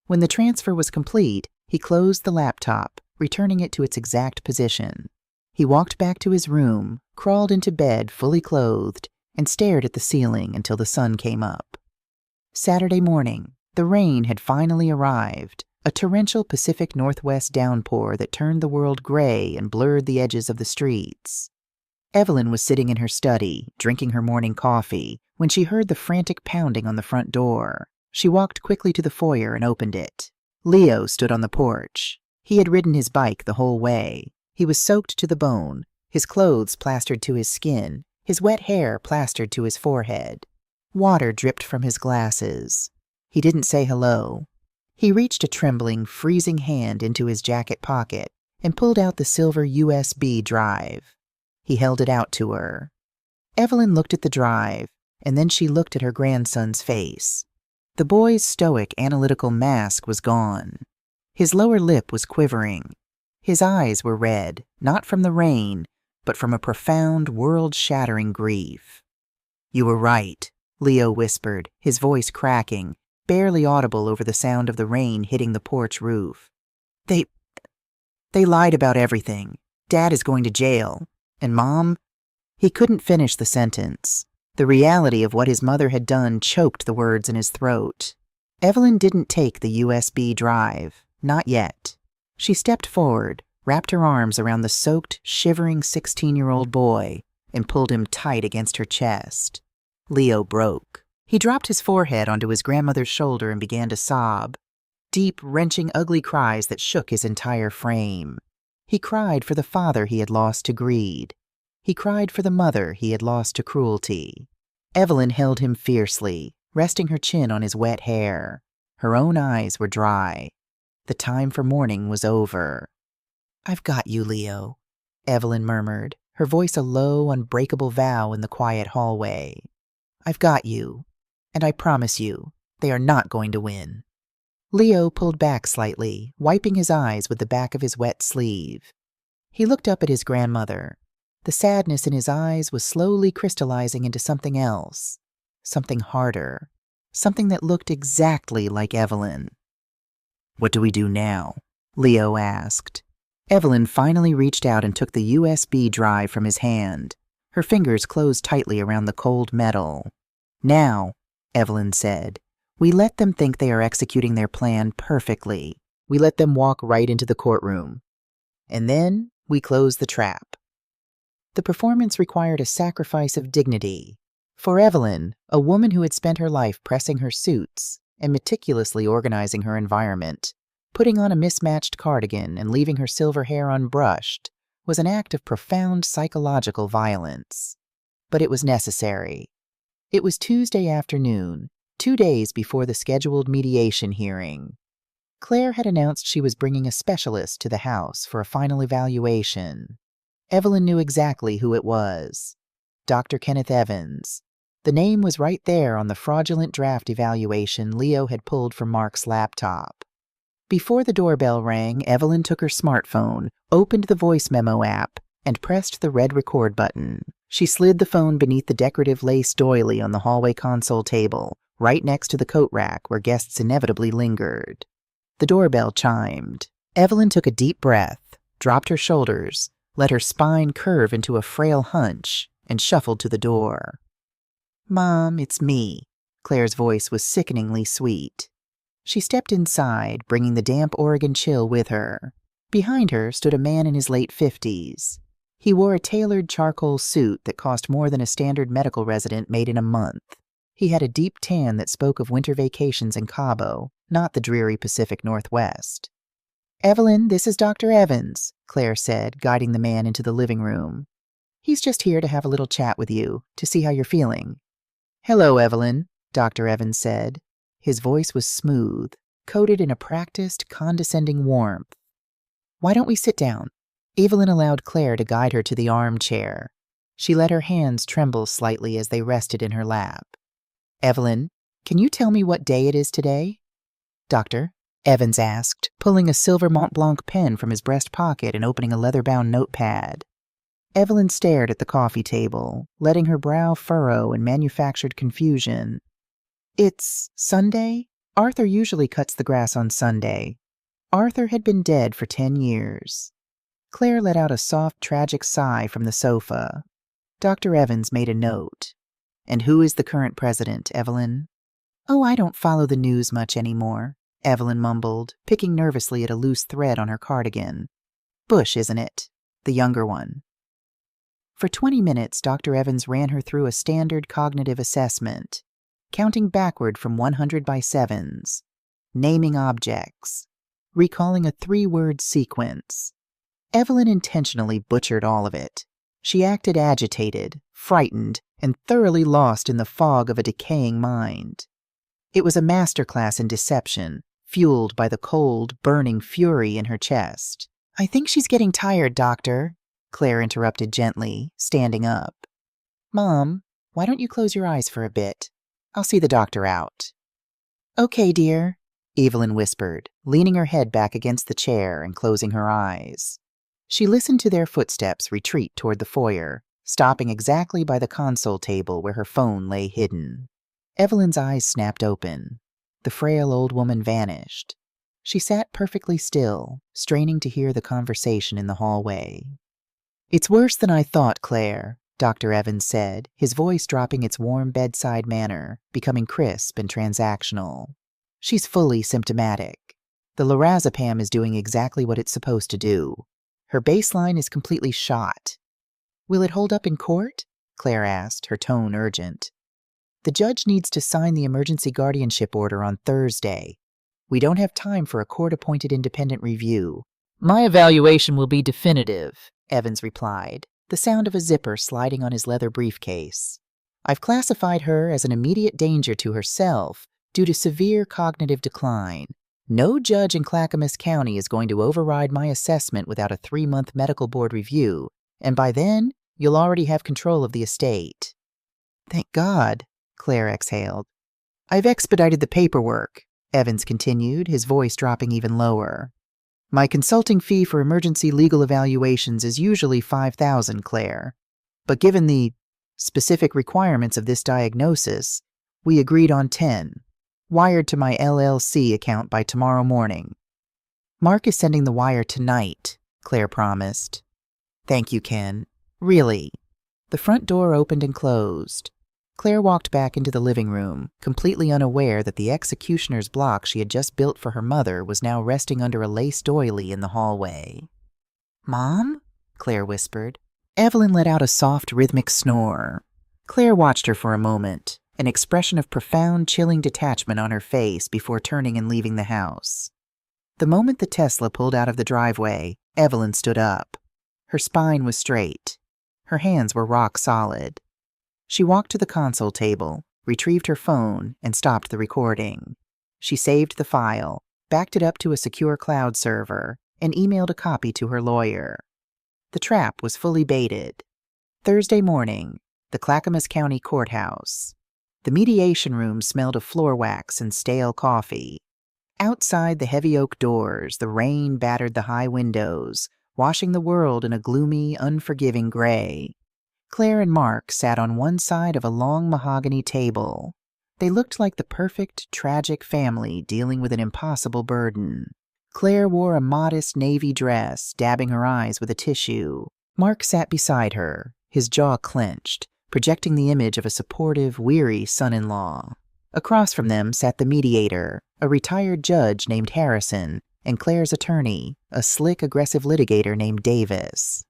Speaker 1: When the transfer was complete, he closed the laptop, returning it to its exact position. He walked back to his room, crawled into bed fully clothed, and stared at the ceiling until the sun came up. Saturday morning, the rain had finally arrived, a torrential Pacific Northwest downpour that turned the world gray and blurred the edges of the streets. Evelyn was sitting in her study, drinking her morning coffee, when she heard the frantic pounding on the front door. She walked quickly to the foyer and opened it. Leo stood on the porch. He had ridden his bike the whole way. He was soaked to the bone, his clothes plastered to his skin, his wet hair plastered to his forehead. Water dripped from his glasses. He didn't say hello. He reached a trembling, freezing hand into his jacket pocket and pulled out the silver USB drive. He held it out to her. Evelyn looked at the drive, and then she looked at her grandson's face. The boy's stoic, analytical mask was gone. His lower lip was quivering. His eyes were red, not from the rain, but from a profound, world-shattering grief. "You were right," Leo whispered, his voice cracking, barely audible over the sound of the rain hitting the porch roof. They lied about everything. Dad is going to jail. And Mom..." He couldn't finish the sentence. The reality of what his mother had done choked the words in his throat. Evelyn didn't take the USB drive. Not yet. She stepped forward, wrapped her arms around the soaked, shivering 16-year-old boy, and pulled him tight against her chest. Leo broke. He dropped his forehead onto his grandmother's shoulder and began to sob. Deep, wrenching, ugly cries that shook his entire frame. He cried for the father he had lost to greed. He cried for the mother he had lost to cruelty. Evelyn held him fiercely, resting her chin on his wet hair. Her own eyes were dry. The time for mourning was over. "I've got you, Leo," Evelyn murmured, her voice a low, unbreakable vow in the quiet hallway. "I've got you, and I promise you, they are not going to win." Leo pulled back slightly, wiping his eyes with the back of his wet sleeve. He looked up at his grandmother. The sadness in his eyes was slowly crystallizing into something else, something harder, something that looked exactly like Evelyn. "What do we do now?" Leo asked. Evelyn finally reached out and took the USB drive from his hand. Her fingers closed tightly around the cold metal. "Now," Evelyn said, "we let them think they are executing their plan perfectly. We let them walk right into the courtroom. And then we close the trap." The performance required a sacrifice of dignity. For Evelyn, a woman who had spent her life pressing her suits and meticulously organizing her environment, putting on a mismatched cardigan and leaving her silver hair unbrushed, was an act of profound psychological violence. But it was necessary. It was Tuesday afternoon, 2 days before the scheduled mediation hearing. Claire had announced she was bringing a specialist to the house for a final evaluation. Evelyn knew exactly who it was. Dr. Kenneth Evans. The name was right there on the fraudulent draft evaluation Leo had pulled from Mark's laptop. Before the doorbell rang, Evelyn took her smartphone, opened the voice memo app, and pressed the red record button. She slid the phone beneath the decorative lace doily on the hallway console table, right next to the coat rack where guests inevitably lingered. The doorbell chimed. Evelyn took a deep breath, dropped her shoulders, let her spine curve into a frail hunch, and shuffled to the door. "Mom, it's me." Claire's voice was sickeningly sweet. She stepped inside, bringing the damp Oregon chill with her. Behind her stood a man in his late 50s. He wore a tailored charcoal suit that cost more than a standard medical resident made in a month. He had a deep tan that spoke of winter vacations in Cabo, not the dreary Pacific Northwest. "Evelyn, this is Dr. Evans," Claire said, guiding the man into the living room. "He's just here to have a little chat with you, to see how you're feeling." "Hello, Evelyn," Dr. Evans said. His voice was smooth, coated in a practiced, condescending warmth. "Why don't we sit down?" Evelyn allowed Claire to guide her to the armchair. She let her hands tremble slightly as they rested in her lap. "Evelyn, can you tell me what day it is today?" "Doctor?" Evans asked, pulling a silver Mont Blanc pen from his breast pocket and opening a leather-bound notepad. Evelyn stared at the coffee table, letting her brow furrow in manufactured confusion. "It's Sunday? Arthur usually cuts the grass on Sunday." Arthur had been dead for 10 years. Claire let out a soft, tragic sigh from the sofa. Dr. Evans made a note. "And who is the current president, Evelyn?" "Oh, I don't follow the news much anymore," Evelyn mumbled, picking nervously at a loose thread on her cardigan. "Bush, isn't it? The younger one." For 20 minutes, Dr. Evans ran her through a standard cognitive assessment, counting backward from 100 by sevens, naming objects, recalling a 3-word sequence. Evelyn intentionally butchered all of it. She acted agitated, frightened, and thoroughly lost in the fog of a decaying mind. It was a masterclass in deception, fueled by the cold, burning fury in her chest. "I think she's getting tired, Doctor," Claire interrupted gently, standing up. "Mom, why don't you close your eyes for a bit? I'll see the doctor out." "Okay, dear," Evelyn whispered, leaning her head back against the chair and closing her eyes. She listened to their footsteps retreat toward the foyer, stopping exactly by the console table where her phone lay hidden. Evelyn's eyes snapped open. The frail old woman vanished. She sat perfectly still, straining to hear the conversation in the hallway. "It's worse than I thought, Claire," Dr. Evans said, his voice dropping its warm bedside manner, becoming crisp and transactional. "She's fully symptomatic. The lorazepam is doing exactly what it's supposed to do. Her baseline is completely shot." "Will it hold up in court?" Claire asked, her tone urgent. "The judge needs to sign the emergency guardianship order on Thursday. We don't have time for a court-appointed independent review." "My evaluation will be definitive," Evans replied, the sound of a zipper sliding on his leather briefcase. "I've classified her as an immediate danger to herself due to severe cognitive decline. No judge in Clackamas County is going to override my assessment without a 3-month medical board review, and by then, you'll already have control of the estate." "Thank God," Claire exhaled. "I've expedited the paperwork," Evans continued, his voice dropping even lower. "My consulting fee for emergency legal evaluations is usually $5,000, Claire. But given the specific requirements of this diagnosis, we agreed on 10, wired to my LLC account by tomorrow morning." "Mark is sending the wire tonight," Claire promised. "Thank you, Ken. Really." The front door opened and closed. Claire walked back into the living room, completely unaware that the executioner's block she had just built for her mother was now resting under a lace doily in the hallway. "Mom?" Claire whispered. Evelyn let out a soft, rhythmic snore. Claire watched her for a moment, an expression of profound, chilling detachment on her face before turning and leaving the house. The moment the Tesla pulled out of the driveway, Evelyn stood up. Her spine was straight. Her hands were rock solid. She walked to the console table, retrieved her phone, and stopped the recording. She saved the file, backed it up to a secure cloud server, and emailed a copy to her lawyer. The trap was fully baited. Thursday morning, the Clackamas County Courthouse. The mediation room smelled of floor wax and stale coffee. Outside the heavy oak doors, the rain battered the high windows, washing the world in a gloomy, unforgiving gray. Claire and Mark sat on one side of a long mahogany table. They looked like the perfect, tragic family dealing with an impossible burden. Claire wore a modest navy dress, dabbing her eyes with a tissue. Mark sat beside her, his jaw clenched, projecting the image of a supportive, weary son-in-law. Across from them sat the mediator, a retired judge named Harrison, and Claire's attorney, a slick, aggressive litigator named Davis.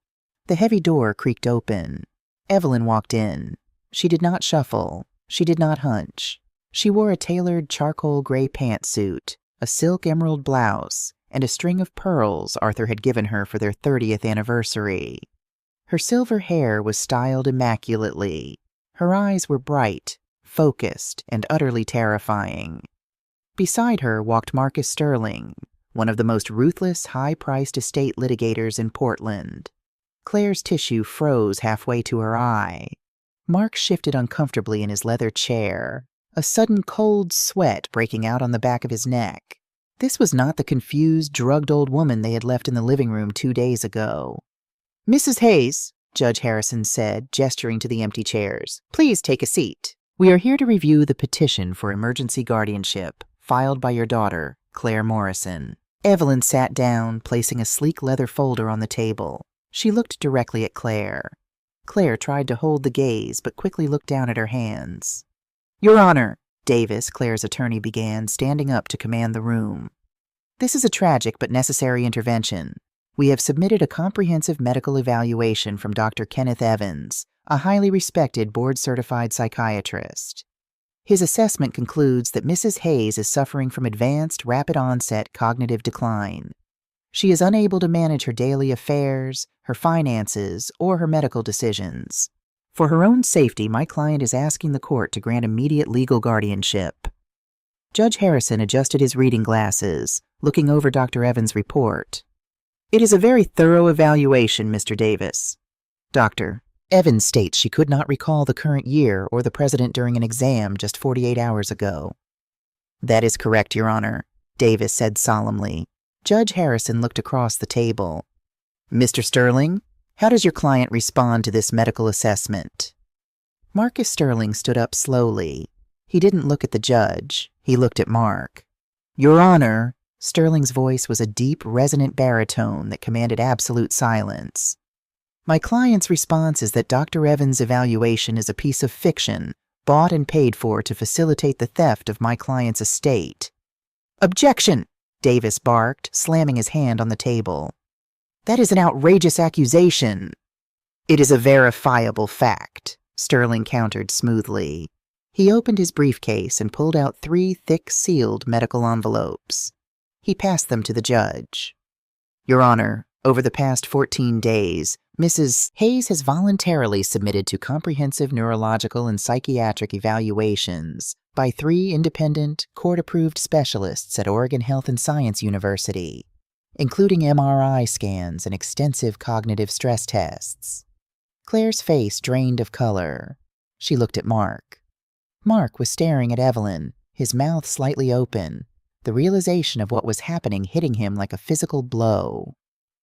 Speaker 1: The heavy door creaked open. Evelyn walked in. She did not shuffle. She did not hunch. She wore a tailored charcoal gray pantsuit, a silk emerald blouse, and a string of pearls Arthur had given her for their 30th anniversary. Her silver hair was styled immaculately. Her eyes were bright, focused, and utterly terrifying. Beside her walked Marcus Sterling, one of the most ruthless, high-priced estate litigators in Portland. Claire's tissue froze halfway to her eye. Mark shifted uncomfortably in his leather chair, a sudden cold sweat breaking out on the back of his neck. This was not the confused, drugged old woman they had left in the living room 2 days ago. "Mrs. Hayes," Judge Harrison said, gesturing to the empty chairs, "please take a seat. We are here to review the petition for emergency guardianship filed by your daughter, Claire Morrison." Evelyn sat down, placing a sleek leather folder on the table. She looked directly at Claire. Claire tried to hold the gaze, but quickly looked down at her hands. "Your Honor," Davis, Claire's attorney, began, standing up to command the room. "This is a tragic but necessary intervention. We have submitted a comprehensive medical evaluation from Dr. Kenneth Evans, a highly respected board-certified psychiatrist. His assessment concludes that Mrs. Hayes is suffering from advanced, rapid-onset cognitive decline. She is unable to manage her daily affairs, her finances, or her medical decisions. For her own safety, my client is asking the court to grant immediate legal guardianship." Judge Harrison adjusted his reading glasses, looking over Dr. Evans' report. "It is a very thorough evaluation, Mr. Davis. Doctor, Evans states she could not recall the current year or the president during an exam just 48 hours ago." "That is correct, Your Honor," Davis said solemnly. Judge Harrison looked across the table. "Mr. Sterling, how does your client respond to this medical assessment?" Marcus Sterling stood up slowly. He didn't look at the judge. He looked at Mark. "Your Honor," Sterling's voice was a deep, resonant baritone that commanded absolute silence. "My client's response is that Dr. Evans' evaluation is a piece of fiction, bought and paid for to facilitate the theft of my client's estate." "Objection!" Davis barked, slamming his hand on the table. "That is an outrageous accusation." "It is a verifiable fact," Sterling countered smoothly. He opened his briefcase and pulled out 3 thick, sealed medical envelopes. He passed them to the judge. "Your Honor, over the past 14 days, Mrs. Hayes has voluntarily submitted to comprehensive neurological and psychiatric evaluations by 3 independent, court-approved specialists at Oregon Health and Science University, including MRI scans and extensive cognitive stress tests." Claire's face drained of color. She looked at Mark. Mark was staring at Evelyn, his mouth slightly open, the realization of what was happening hitting him like a physical blow.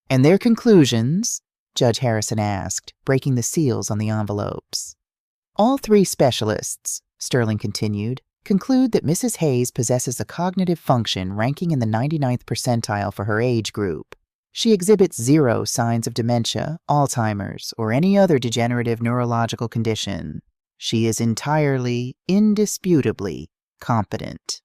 Speaker 1: "And their conclusions?" Judge Harrison asked, breaking the seals on the envelopes. "All 3 specialists," Sterling continued, "conclude that Mrs. Hayes possesses a cognitive function ranking in the 99th percentile for her age group. She exhibits 0 signs of dementia, Alzheimer's, or any other degenerative neurological condition. She is entirely, indisputably, competent."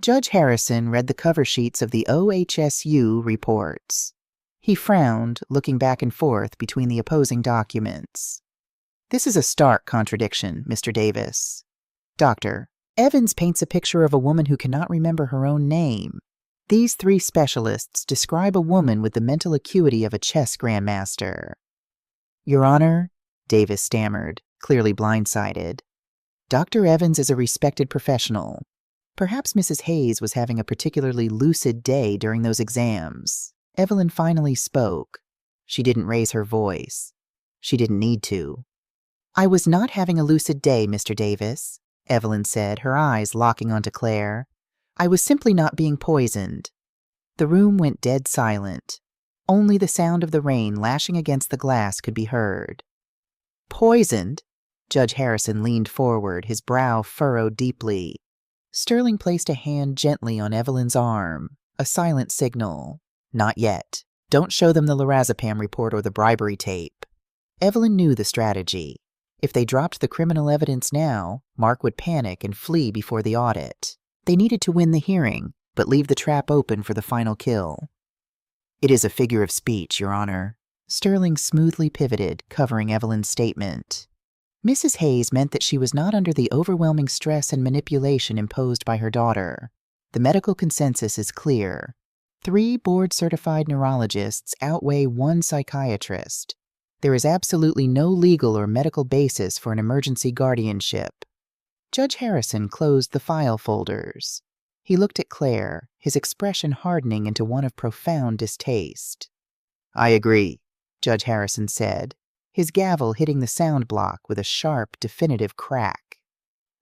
Speaker 1: Judge Harrison read the cover sheets of the OHSU reports. He frowned, looking back and forth between the opposing documents. "This is a stark contradiction, Mr. Davis. Doctor, Evans paints a picture of a woman who cannot remember her own name. These 3 specialists describe a woman with the mental acuity of a chess grandmaster." "Your Honor," Davis stammered, clearly blindsided, "Dr. Evans is a respected professional. Perhaps Mrs. Hayes was having a particularly lucid day during those exams." Evelyn finally spoke. She didn't raise her voice. She didn't need to. "I was not having a lucid day, Mr. Davis," Evelyn said, her eyes locking onto Claire. "I was simply not being poisoned." The room went dead silent. Only the sound of the rain lashing against the glass could be heard. "Poisoned?" Judge Harrison leaned forward, his brow furrowed deeply. Sterling placed a hand gently on Evelyn's arm, a silent signal. "Not yet. Don't show them the lorazepam report or the bribery tape." Evelyn knew the strategy. If they dropped the criminal evidence now, Mark would panic and flee before the audit. They needed to win the hearing, but leave the trap open for the final kill. "It is a figure of speech, Your Honor." Sterling smoothly pivoted, covering Evelyn's statement. Mrs. Hayes meant that she was not under the overwhelming stress and manipulation imposed by her daughter. The medical consensus is clear. 3 board-certified neurologists outweigh 1 psychiatrist. There is absolutely no legal or medical basis for an emergency guardianship. Judge Harrison closed the file folders. He looked at Claire, his expression hardening into one of profound distaste. "I agree," Judge Harrison said, his gavel hitting the sound block with a sharp, definitive crack.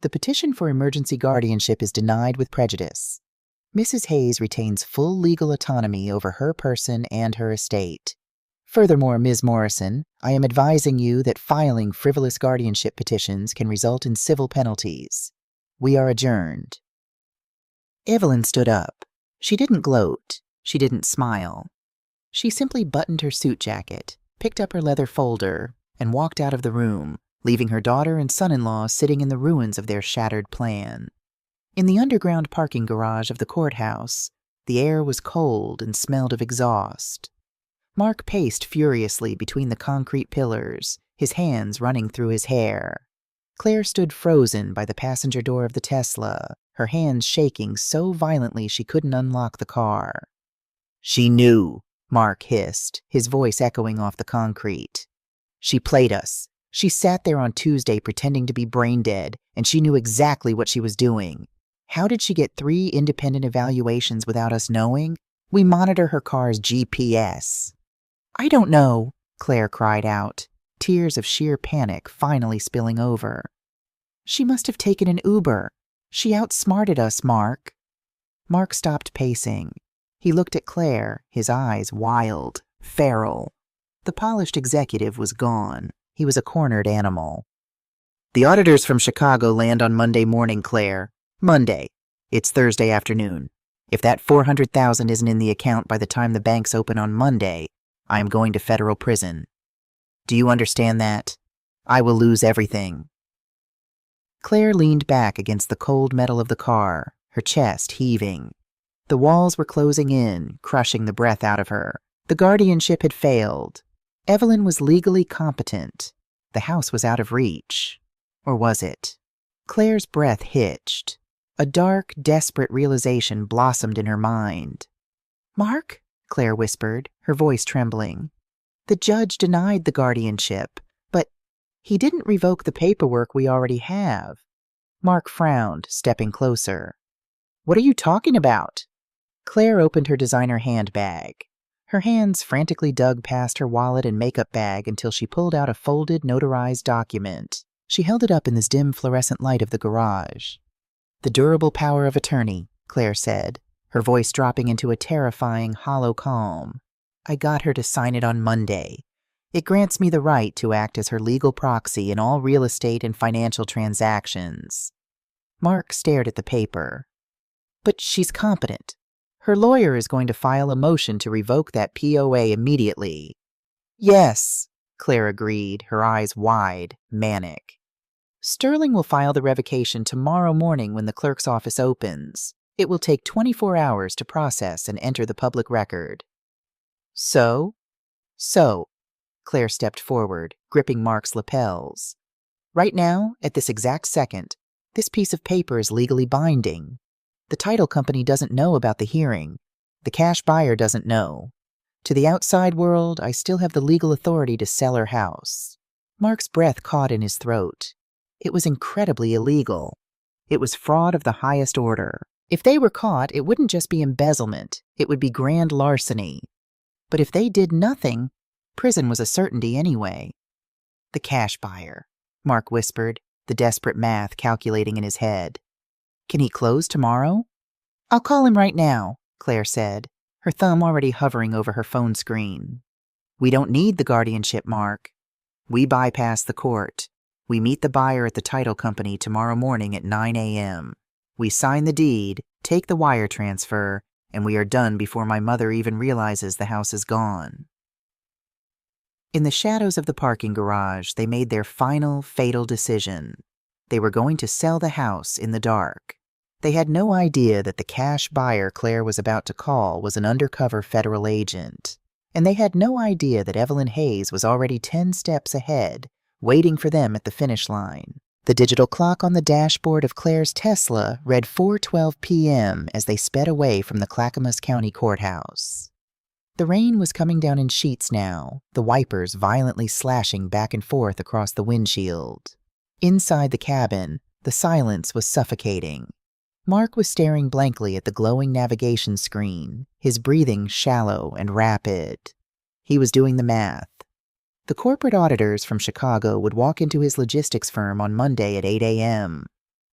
Speaker 1: The petition for emergency guardianship is denied with prejudice. Mrs. Hayes retains full legal autonomy over her person and her estate. Furthermore, Ms. Morrison, I am advising you that filing frivolous guardianship petitions can result in civil penalties. We are adjourned. Evelyn stood up. She didn't gloat. She didn't smile. She simply buttoned her suit jacket, picked up her leather folder, and walked out of the room, leaving her daughter and son-in-law sitting in the ruins of their shattered plan. In the underground parking garage of the courthouse, the air was cold and smelled of exhaust. Mark paced furiously between the concrete pillars, his hands running through his hair. Claire stood frozen by the passenger door of the Tesla, her hands shaking so violently she couldn't unlock the car. "She knew," Mark hissed, his voice echoing off the concrete. "She played us. She sat there on Tuesday pretending to be brain dead, and she knew exactly what she was doing. How did she get 3 independent evaluations without us knowing? We monitor her car's GPS." "I don't know," Claire cried out, tears of sheer panic finally spilling over. "She must have taken an Uber. She outsmarted us, Mark." Mark stopped pacing. He looked at Claire, his eyes wild, feral. The polished executive was gone. He was a cornered animal. "The auditors from Chicago land on Monday morning, Claire. Monday. It's Thursday afternoon. If that $400,000 isn't in the account by the time the banks open on Monday, I am going to federal prison. Do you understand that? I will lose everything." Claire leaned back against the cold metal of the car, her chest heaving. The walls were closing in, crushing the breath out of her. The guardianship had failed. Evelyn was legally competent. The house was out of reach. Or was it? Claire's breath hitched. A dark, desperate realization blossomed in her mind. "Mark?" Claire whispered, her voice trembling. "The judge denied the guardianship, but he didn't revoke the paperwork we already have." Mark frowned, stepping closer. "What are you talking about?" Claire opened her designer handbag. Her hands frantically dug past her wallet and makeup bag until she pulled out a folded, notarized document. She held it up in the dim fluorescent light of the garage. "The durable power of attorney," Claire said, her voice dropping into a terrifying, hollow calm. "I got her to sign it on Monday. It grants me the right to act as her legal proxy in all real estate and financial transactions." Mark stared at the paper. "But she's competent. Her lawyer is going to file a motion to revoke that POA immediately." "Yes," Claire agreed, her eyes wide, manic. "Sterling will file the revocation tomorrow morning when the clerk's office opens. It will take 24 hours to process and enter the public record." So, Claire stepped forward, gripping Mark's lapels. "Right now, at this exact second, this piece of paper is legally binding. The title company doesn't know about the hearing. The cash buyer doesn't know. To the outside world, I still have the legal authority to sell her house." Mark's breath caught in his throat. It was incredibly illegal. It was fraud of the highest order. If they were caught, it wouldn't just be embezzlement. It would be grand larceny. But if they did nothing, prison was a certainty anyway. "The cash buyer," Mark whispered, the desperate math calculating in his head. "Can he close tomorrow?" "I'll call him right now," Claire said, her thumb already hovering over her phone screen. "We don't need the guardianship, Mark. We bypass the court. We meet the buyer at the title company tomorrow morning at 9 a.m. We sign the deed, take the wire transfer, and we are done before my mother even realizes the house is gone." In the shadows of the parking garage, they made their final, fatal decision. They were going to sell the house in the dark. They had no idea that the cash buyer Claire was about to call was an undercover federal agent. And they had no idea that Evelyn Hayes was already 10 steps ahead, waiting for them at the finish line. The digital clock on the dashboard of Claire's Tesla read 4:12 p.m. as they sped away from the Clackamas County Courthouse. The rain was coming down in sheets now, the wipers violently slashing back and forth across the windshield. Inside the cabin, the silence was suffocating. Mark was staring blankly at the glowing navigation screen, his breathing shallow and rapid. He was doing the math, The corporate auditors from Chicago would walk into his logistics firm on Monday at 8 a.m.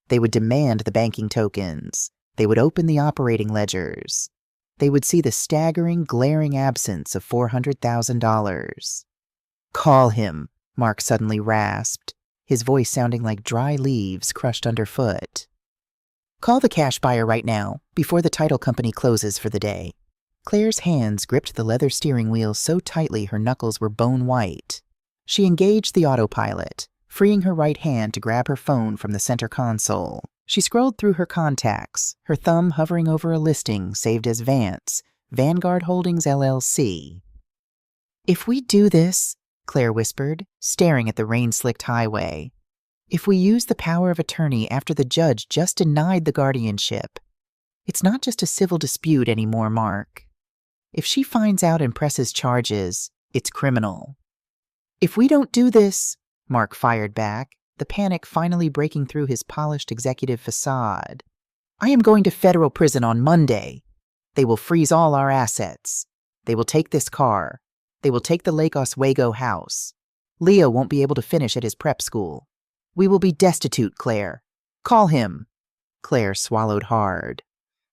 Speaker 1: They would demand the banking tokens. They would open the operating ledgers. They would see the staggering, glaring absence of $400,000. "Call him," Mark suddenly rasped, his voice sounding like dry leaves crushed underfoot. "Call the cash buyer right now, before the title company closes for the day." Claire's hands gripped the leather steering wheel so tightly her knuckles were bone white. She engaged the autopilot, freeing her right hand to grab her phone from the center console. She scrolled through her contacts, her thumb hovering over a listing saved as Vance, Vanguard Holdings LLC. "If we do this," Claire whispered, staring at the rain-slicked highway, "if we use the power of attorney after the judge just denied the guardianship, it's not just a civil dispute anymore, Mark. If she finds out and presses charges, it's criminal." "If we don't do this," Mark fired back, the panic finally breaking through his polished executive facade, "I am going to federal prison on Monday. They will freeze all our assets. They will take this car. They will take the Lake Oswego house. Leo won't be able to finish at his prep school. We will be destitute, Claire. Call him." Claire swallowed hard.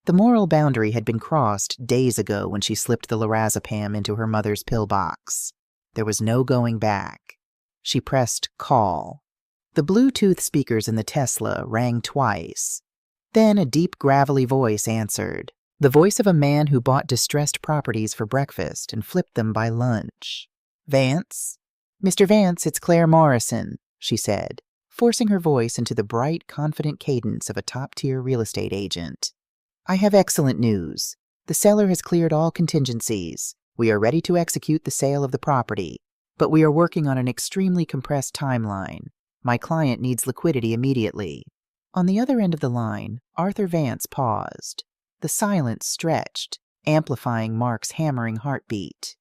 Speaker 1: The moral boundary had been crossed days ago when she slipped the lorazepam into her mother's pillbox. There was no going back. She pressed call. The Bluetooth speakers in the Tesla rang twice. Then a deep, gravelly voice answered, the voice of a man who bought distressed properties for breakfast and flipped them by lunch. "Vance?" "Mr. Vance, it's Claire Morrison," she said, forcing her voice into the bright, confident cadence of a top-tier real estate agent. "I have excellent news. The seller has cleared all contingencies. We are ready to execute the sale of the property, but we are working on an extremely compressed timeline. My client needs liquidity immediately." On the other end of the line, Arthur Vance paused. The silence stretched, amplifying Mark's hammering heartbeat.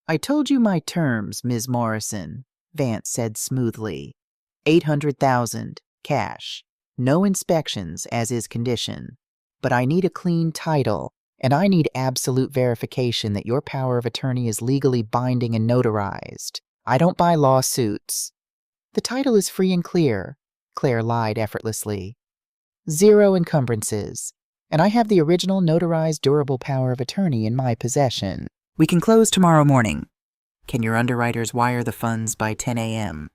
Speaker 1: "I told you my terms, Ms. Morrison," Vance said smoothly. $800,000, cash. No inspections, as is condition. But I need a clean title, and I need absolute verification that your power of attorney is legally binding and notarized. I don't buy lawsuits." "The title is free and clear," Claire lied effortlessly. "0 encumbrances. And I have the original notarized durable power of attorney in my possession. We can close tomorrow morning. Can your underwriters wire the funds by 10 a.m.?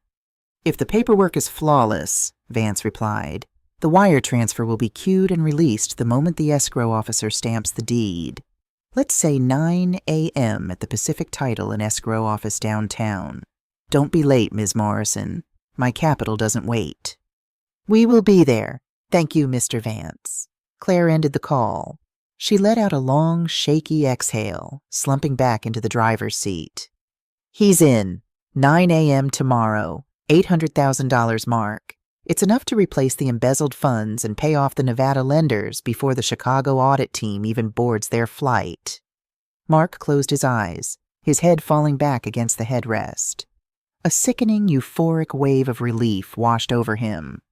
Speaker 1: "If the paperwork is flawless," Vance replied, "the wire transfer will be queued and released the moment the escrow officer stamps the deed. Let's say 9 a.m. at the Pacific Title and Escrow office downtown. Don't be late, Ms. Morrison. My capital doesn't wait." "We will be there. Thank you, Mr. Vance." Claire ended the call. She let out a long, shaky exhale, slumping back into the driver's seat. "He's in. 9 a.m. tomorrow. $800,000 mark. It's enough to replace the embezzled funds and pay off the Nevada lenders before the Chicago audit team even boards their flight." Mark closed his eyes, his head falling back against the headrest. A sickening, euphoric wave of relief washed over him.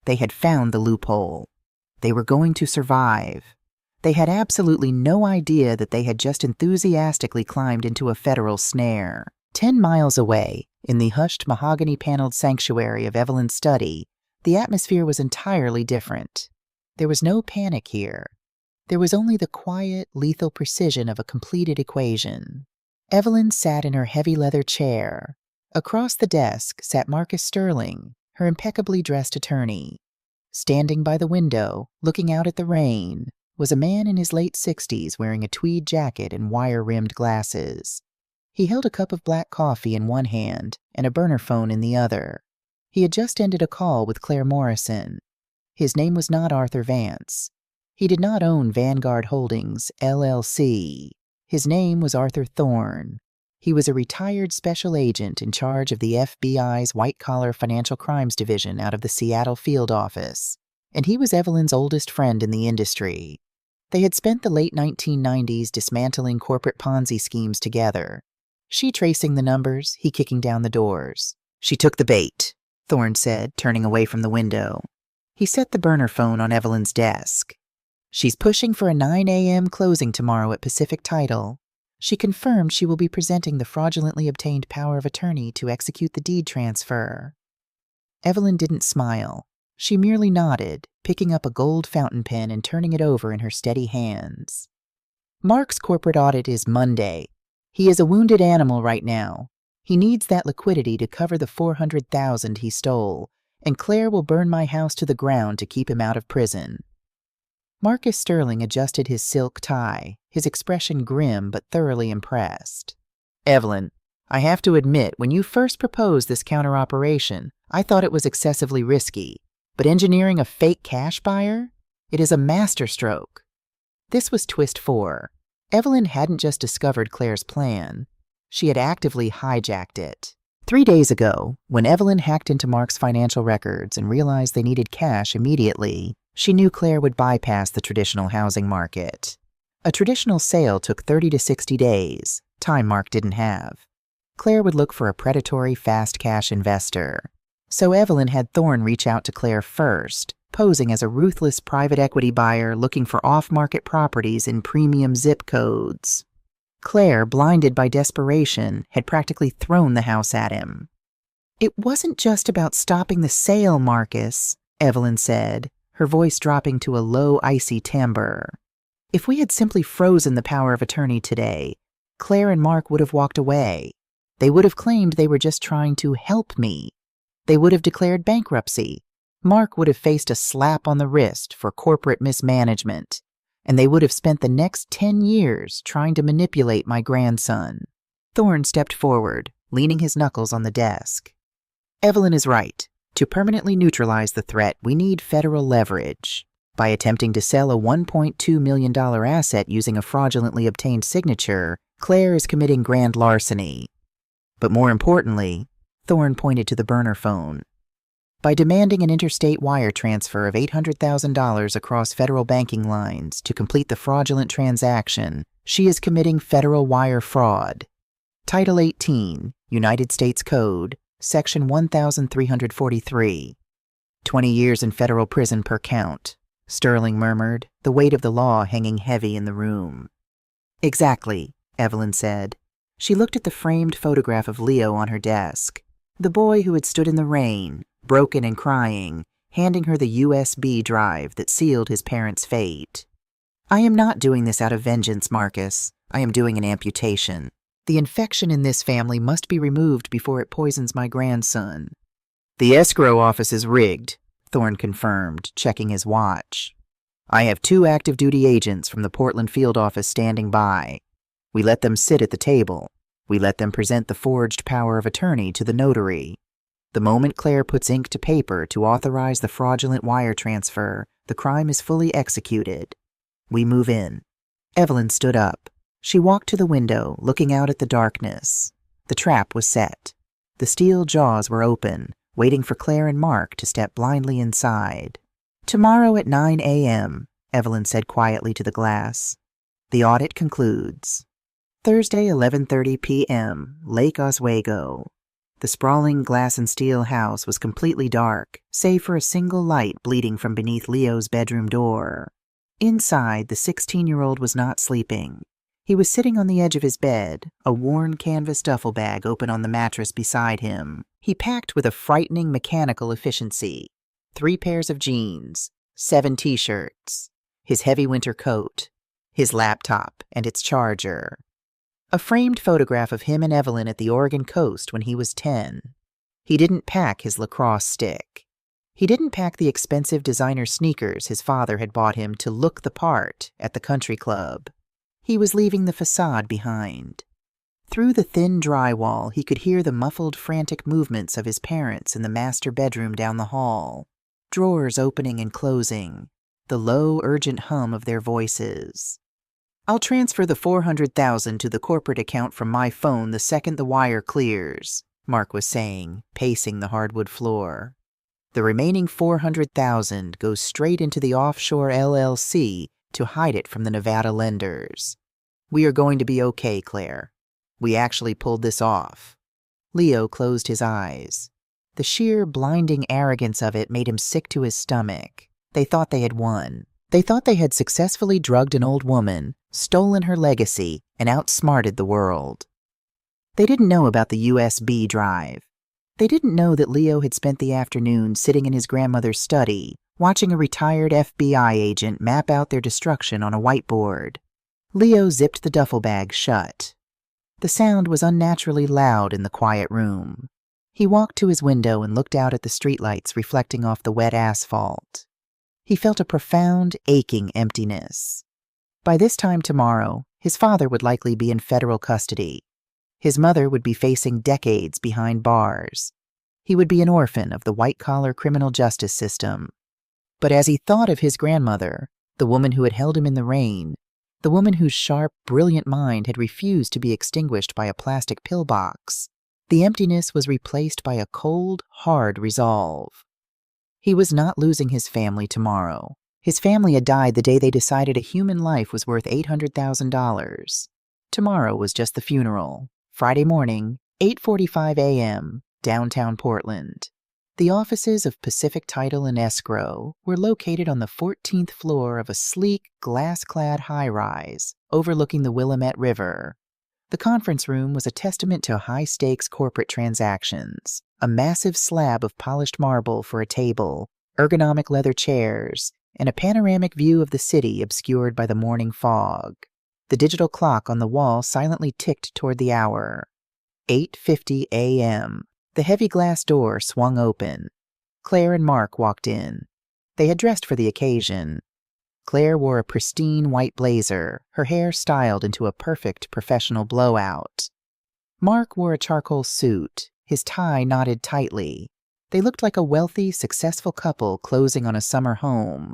Speaker 1: They had found the loophole. They were going to survive. They had absolutely no idea that they had just enthusiastically climbed into a federal snare. 10 miles away, in the hushed mahogany-paneled sanctuary of Evelyn's study, the atmosphere was entirely different. There was no panic here. There was only the quiet, lethal precision of a completed equation. Evelyn sat in her heavy leather chair. Across the desk sat Marcus Sterling, her impeccably dressed attorney. Standing by the window, looking out at the rain, was a man in his late 60s wearing a tweed jacket and wire-rimmed glasses. He held a cup of black coffee in one hand and a burner phone in the other. He had just ended a call with Claire Morrison. His name was not Arthur Vance. He did not own Vanguard Holdings, LLC. His name was Arthur Thorne. He was a retired special agent in charge of the FBI's white-collar financial crimes division out of the Seattle field office, and he was Evelyn's oldest friend in the industry. They had spent the late 1990s dismantling corporate Ponzi schemes together. She tracing the numbers, he kicking down the doors. "She took the bait," Thorne said, turning away from the window. He set the burner phone on Evelyn's desk. "She's pushing for a 9 a.m. closing tomorrow at Pacific Title. She confirmed she will be presenting the fraudulently obtained power of attorney to execute the deed transfer. Evelyn didn't smile. She merely nodded, picking up a gold fountain pen and turning it over in her steady hands. Mark's corporate audit is Monday. He is a wounded animal right now. He needs that liquidity to cover the $400,000 he stole, and Claire will burn my house to the ground to keep him out of prison. Marcus Sterling adjusted his silk tie, his expression grim but thoroughly impressed. Evelyn, I have to admit, when you first proposed this counter-operation, I thought it was excessively risky. But engineering a fake cash buyer? It is a masterstroke. This was twist 4. Evelyn hadn't just discovered Claire's plan. She had actively hijacked it. 3 days ago, when Evelyn hacked into Mark's financial records and realized they needed cash immediately, she knew Claire would bypass the traditional housing market. A traditional sale took 30 to 60 days, time Mark didn't have. Claire would look for a predatory fast cash investor. So Evelyn had Thorne reach out to Claire first, posing as a ruthless private equity buyer looking for off-market properties in premium zip codes. Claire, blinded by desperation, had practically thrown the house at him. It wasn't just about stopping the sale, Marcus, Evelyn said, her voice dropping to a low, icy timbre. If we had simply frozen the power of attorney today, Claire and Mark would have walked away. They would have claimed they were just trying to help me. They would have declared bankruptcy. Mark would have faced a slap on the wrist for corporate mismanagement, and they would have spent the next 10 years trying to manipulate my grandson. Thorne stepped forward, leaning his knuckles on the desk. Evelyn is right. To permanently neutralize the threat, we need federal leverage. By attempting to sell a $1.2 million asset using a fraudulently obtained signature, Claire is committing grand larceny. But more importantly, Thorne pointed to the burner phone. By demanding an interstate wire transfer of $800,000 across federal banking lines to complete the fraudulent transaction, she is committing federal wire fraud. Title 18, United States Code, Section 1343. 20 years in federal prison per count, Sterling murmured, the weight of the law hanging heavy in the room. Exactly, Evelyn said. She looked at the framed photograph of Leo on her desk, the boy who had stood in the rain, broken and crying, handing her the USB drive that sealed his parents' fate. I am not doing this out of vengeance, Marcus. I am doing an amputation. The infection in this family must be removed before it poisons my grandson. The escrow office is rigged, Thorne confirmed, checking his watch. I have 2 active duty agents from the Portland field office standing by. We let them sit at the table. We let them present the forged power of attorney to the notary. The moment Claire puts ink to paper to authorize the fraudulent wire transfer, the crime is fully executed. We move in. Evelyn stood up. She walked to the window, looking out at the darkness. The trap was set. The steel jaws were open, waiting for Claire and Mark to step blindly inside. Tomorrow at 9 a.m., Evelyn said quietly to the glass. The audit concludes. Thursday, 11:30 p.m., Lake Oswego. The sprawling glass and steel house was completely dark, save for a single light bleeding from beneath Leo's bedroom door. Inside, the 16-year-old was not sleeping. He was sitting on the edge of his bed, a worn canvas duffel bag open on the mattress beside him. He packed with a frightening mechanical efficiency. 3 pairs of jeans, 7 t-shirts, his heavy winter coat, his laptop and its charger. A framed photograph of him and Evelyn at the Oregon coast when he was 10. He didn't pack his lacrosse stick. He didn't pack the expensive designer sneakers his father had bought him to look the part at the country club. He was leaving the facade behind. Through the thin drywall, he could hear the muffled, frantic movements of his parents in the master bedroom down the hall, drawers opening and closing, the low, urgent hum of their voices. I'll transfer the $400,000 to the corporate account from my phone the second the wire clears, Mark was saying, pacing the hardwood floor. The remaining $400,000 goes straight into the offshore LLC to hide it from the Nevada lenders. We are going to be okay, Claire. We actually pulled this off. Leo closed his eyes. The sheer, blinding arrogance of it made him sick to his stomach. They thought they had won. They thought they had successfully drugged an old woman, stolen her legacy, and outsmarted the world. They didn't know about the USB drive. They didn't know that Leo had spent the afternoon sitting in his grandmother's study, watching a retired FBI agent map out their destruction on a whiteboard. Leo zipped the duffel bag shut. The sound was unnaturally loud in the quiet room. He walked to his window and looked out at the streetlights reflecting off the wet asphalt. He felt a profound, aching emptiness. By this time tomorrow, his father would likely be in federal custody. His mother would be facing decades behind bars. He would be an orphan of the white-collar criminal justice system. But as he thought of his grandmother, the woman who had held him in the rain, the woman whose sharp, brilliant mind had refused to be extinguished by a plastic pillbox, the emptiness was replaced by a cold, hard resolve. He was not losing his family tomorrow. His family had died the day they decided a human life was worth $800,000. Tomorrow was just the funeral. Friday morning, 8:45 a.m., downtown Portland. The offices of Pacific Title and Escrow were located on the 14th floor of a sleek, glass-clad high-rise overlooking the Willamette River. The conference room was a testament to high-stakes corporate transactions. A massive slab of polished marble for a table, ergonomic leather chairs, and a panoramic view of the city obscured by the morning fog. The digital clock on the wall silently ticked toward the hour. 8:50 a.m. The heavy glass door swung open. Claire and Mark walked in. They had dressed for the occasion. Claire wore a pristine white blazer, her hair styled into a perfect professional blowout. Mark wore a charcoal suit, his tie knotted tightly. They looked like a wealthy, successful couple closing on a summer home.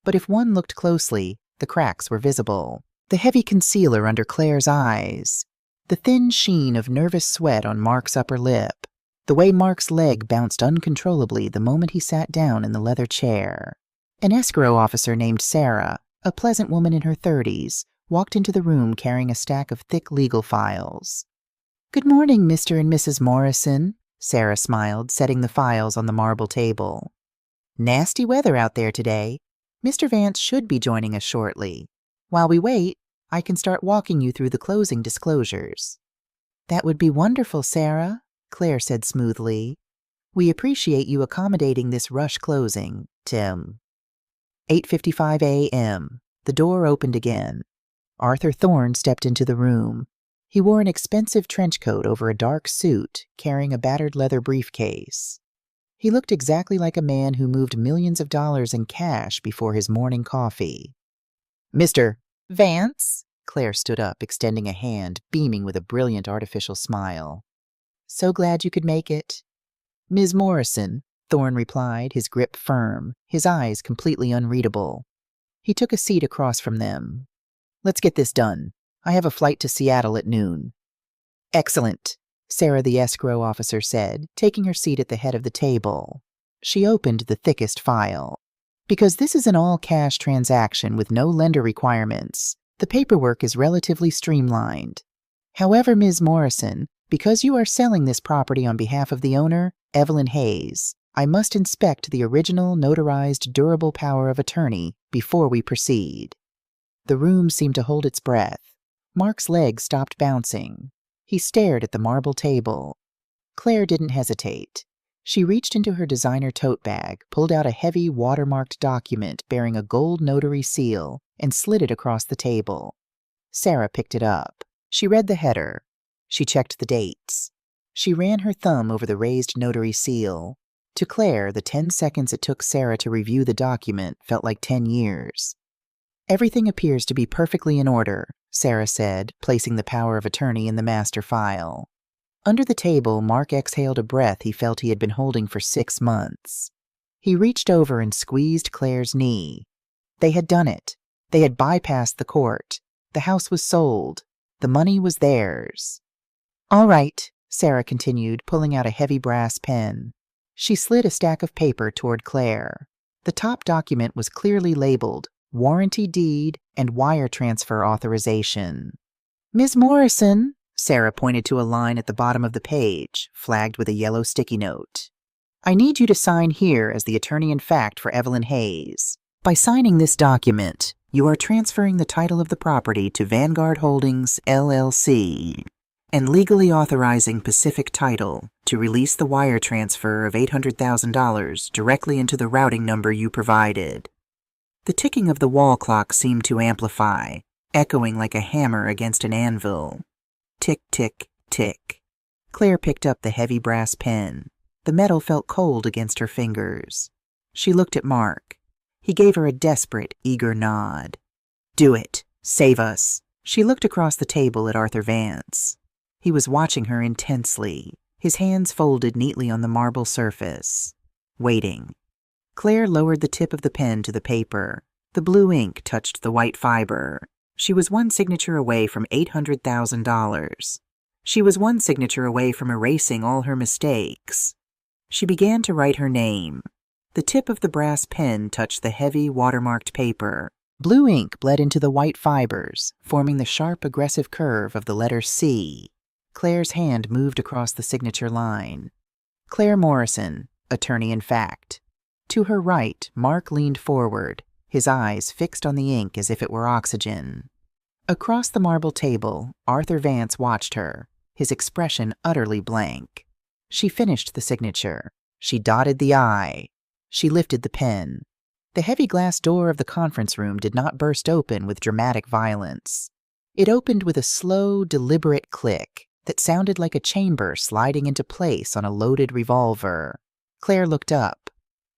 Speaker 1: But if one looked closely, the cracks were visible. The heavy concealer under Claire's eyes, the thin sheen of nervous sweat on Mark's upper lip, the way Mark's leg bounced uncontrollably the moment he sat down in the leather chair. An escrow officer named Sarah, a pleasant woman in her 30s, walked into the room carrying a stack of thick legal files. "Good morning, Mr. and Mrs. Morrison," Sarah smiled, setting the files on the marble table. "Nasty weather out there today. Mr. Vance should be joining us shortly. While we wait, I can start walking you through the closing disclosures." "That would be wonderful, Sarah," Claire said smoothly. "We appreciate you accommodating this rush closing, Tim." 8:55 a.m. The door opened again. Arthur Thorne stepped into the room. He wore an expensive trench coat over a dark suit, carrying a battered leather briefcase. He looked exactly like a man who moved millions of dollars in cash before his morning coffee. "Mr. Vance?" Claire stood up, extending a hand, beaming with a brilliant artificial smile. "So glad you could make it." "Ms. Morrison," Thorne replied, his grip firm, his eyes completely unreadable. He took a seat across from them. "Let's get this done. I have a flight to Seattle at noon." "Excellent," Sarah the escrow officer said, taking her seat at the head of the table. She opened the thickest file. "Because this is an all-cash transaction with no lender requirements, the paperwork is relatively streamlined. However, Ms. Morrison, because you are selling this property on behalf of the owner, Evelyn Hayes, I must inspect the original notarized durable power of attorney before we proceed." The room seemed to hold its breath. Mark's legs stopped bouncing. He stared at the marble table. Claire didn't hesitate. She reached into her designer tote bag, pulled out a heavy watermarked document bearing a gold notary seal, and slid it across the table. Sarah picked it up. She read the header. She checked the dates. She ran her thumb over the raised notary seal. To Claire, the 10 seconds it took Sarah to review the document felt like 10 years. "Everything appears to be perfectly in order," Sarah said, placing the power of attorney in the master file. Under the table, Mark exhaled a breath he felt he had been holding for 6 months. He reached over and squeezed Claire's knee. They had done it. They had bypassed the court. The house was sold. The money was theirs. "All right," Sarah continued, pulling out a heavy brass pen. She slid a stack of paper toward Claire. The top document was clearly labeled Warranty Deed and Wire Transfer Authorization. "Ms. Morrison," Sarah pointed to a line at the bottom of the page, flagged with a yellow sticky note. "I need you to sign here as the attorney-in-fact for Evelyn Hayes. By signing this document, You are transferring the title of the property to Vanguard Holdings, LLC, and legally authorizing Pacific Title to release the wire transfer of $800,000 directly into the routing number you provided. The ticking of the wall clock seemed to amplify, echoing like a hammer against an anvil. Tick, tick, tick. Claire picked up the heavy brass pen. The metal felt cold against her fingers. She looked at Mark. He gave her a desperate, eager nod. Do it. Save us. She looked across the table at Arthur Vance. He was watching her intensely, his hands folded neatly on the marble surface. Waiting. Claire lowered the tip of the pen to the paper. The blue ink touched the white fiber. She was one signature away from $800,000. She was one signature away from erasing all her mistakes. She began to write her name. The tip of the brass pen touched the heavy, watermarked paper. Blue ink bled into the white fibers, forming the sharp, aggressive curve of the letter C. Claire's hand moved across the signature line. Claire Morrison, attorney-in-fact. To her right, Mark leaned forward, his eyes fixed on the ink as if it were oxygen. Across the marble table, Arthur Vance watched her, his expression utterly blank. She finished the signature. She dotted the I. She lifted the pen. The heavy glass door of the conference room did not burst open with dramatic violence. It opened with a slow, deliberate click that sounded like a chamber sliding into place on a loaded revolver. Claire looked up.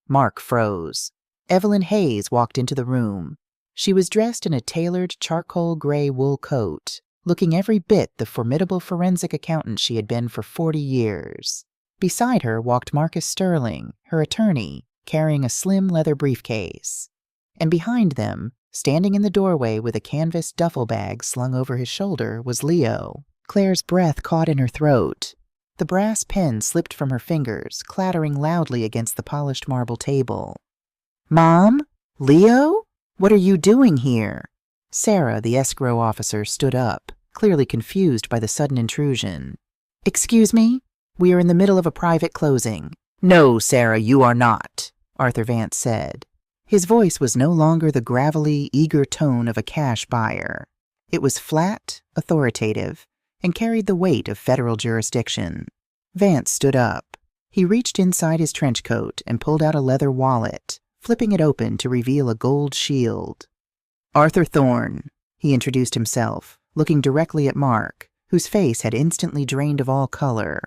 Speaker 1: Mark froze. Evelyn Hayes walked into the room. She was dressed in a tailored charcoal gray wool coat, looking every bit the formidable forensic accountant she had been for 40 years. Beside her walked Marcus Sterling, her attorney, carrying a slim leather briefcase. And behind them, standing in the doorway with a canvas duffel bag slung over his shoulder, was Leo. Claire's breath caught in her throat. The brass pen slipped from her fingers, clattering loudly against the polished marble table. "Mom? Leo? What are you doing here?" Sarah, the escrow officer, stood up, clearly confused by the sudden intrusion. "Excuse me? We are in the middle of a private closing." "No, Sarah, you are not," Arthur Vance said. His voice was no longer the gravelly, eager tone of a cash buyer. It was flat, authoritative, and carried the weight of federal jurisdiction. Vance stood up. He reached inside his trench coat and pulled out a leather wallet, flipping it open to reveal a gold shield. "Arthur Thorne," he introduced himself, looking directly at Mark, whose face had instantly drained of all color.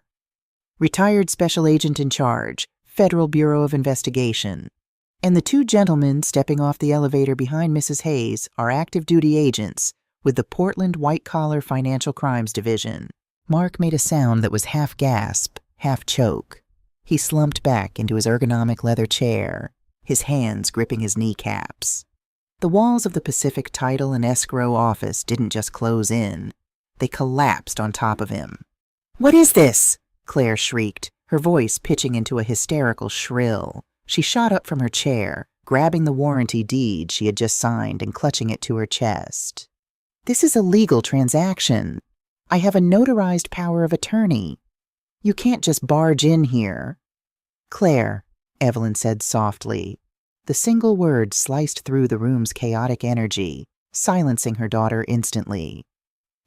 Speaker 1: "Retired special agent in charge, Federal Bureau of Investigation. And the two gentlemen stepping off the elevator behind Mrs. Hayes are active duty agents with the Portland White Collar Financial Crimes Division." Mark made a sound that was half gasp, half choke. He slumped back into his ergonomic leather chair, his hands gripping his kneecaps. The walls of the Pacific Title and Escrow office didn't just close in. They collapsed on top of him. "What is this?" Claire shrieked, her voice pitching into a hysterical shrill. She shot up from her chair, grabbing the warranty deed she had just signed and clutching it to her chest. "This is a legal transaction. I have a notarized power of attorney. You can't just barge in here." "Claire," Evelyn said softly. The single word sliced through the room's chaotic energy, silencing her daughter instantly.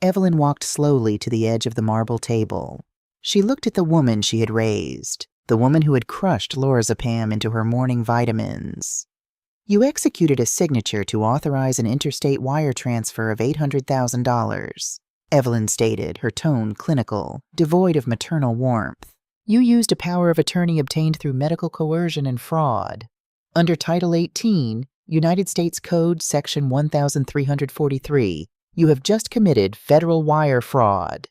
Speaker 1: Evelyn walked slowly to the edge of the marble table. She looked at the woman she had raised, the woman who had crushed lorazepam into her morning vitamins. "You executed a signature to authorize an interstate wire transfer of $800,000, Evelyn stated, her tone clinical, devoid of maternal warmth. "You used a power of attorney obtained through medical coercion and fraud. Under Title 18, United States Code Section 1343, you have just committed federal wire fraud."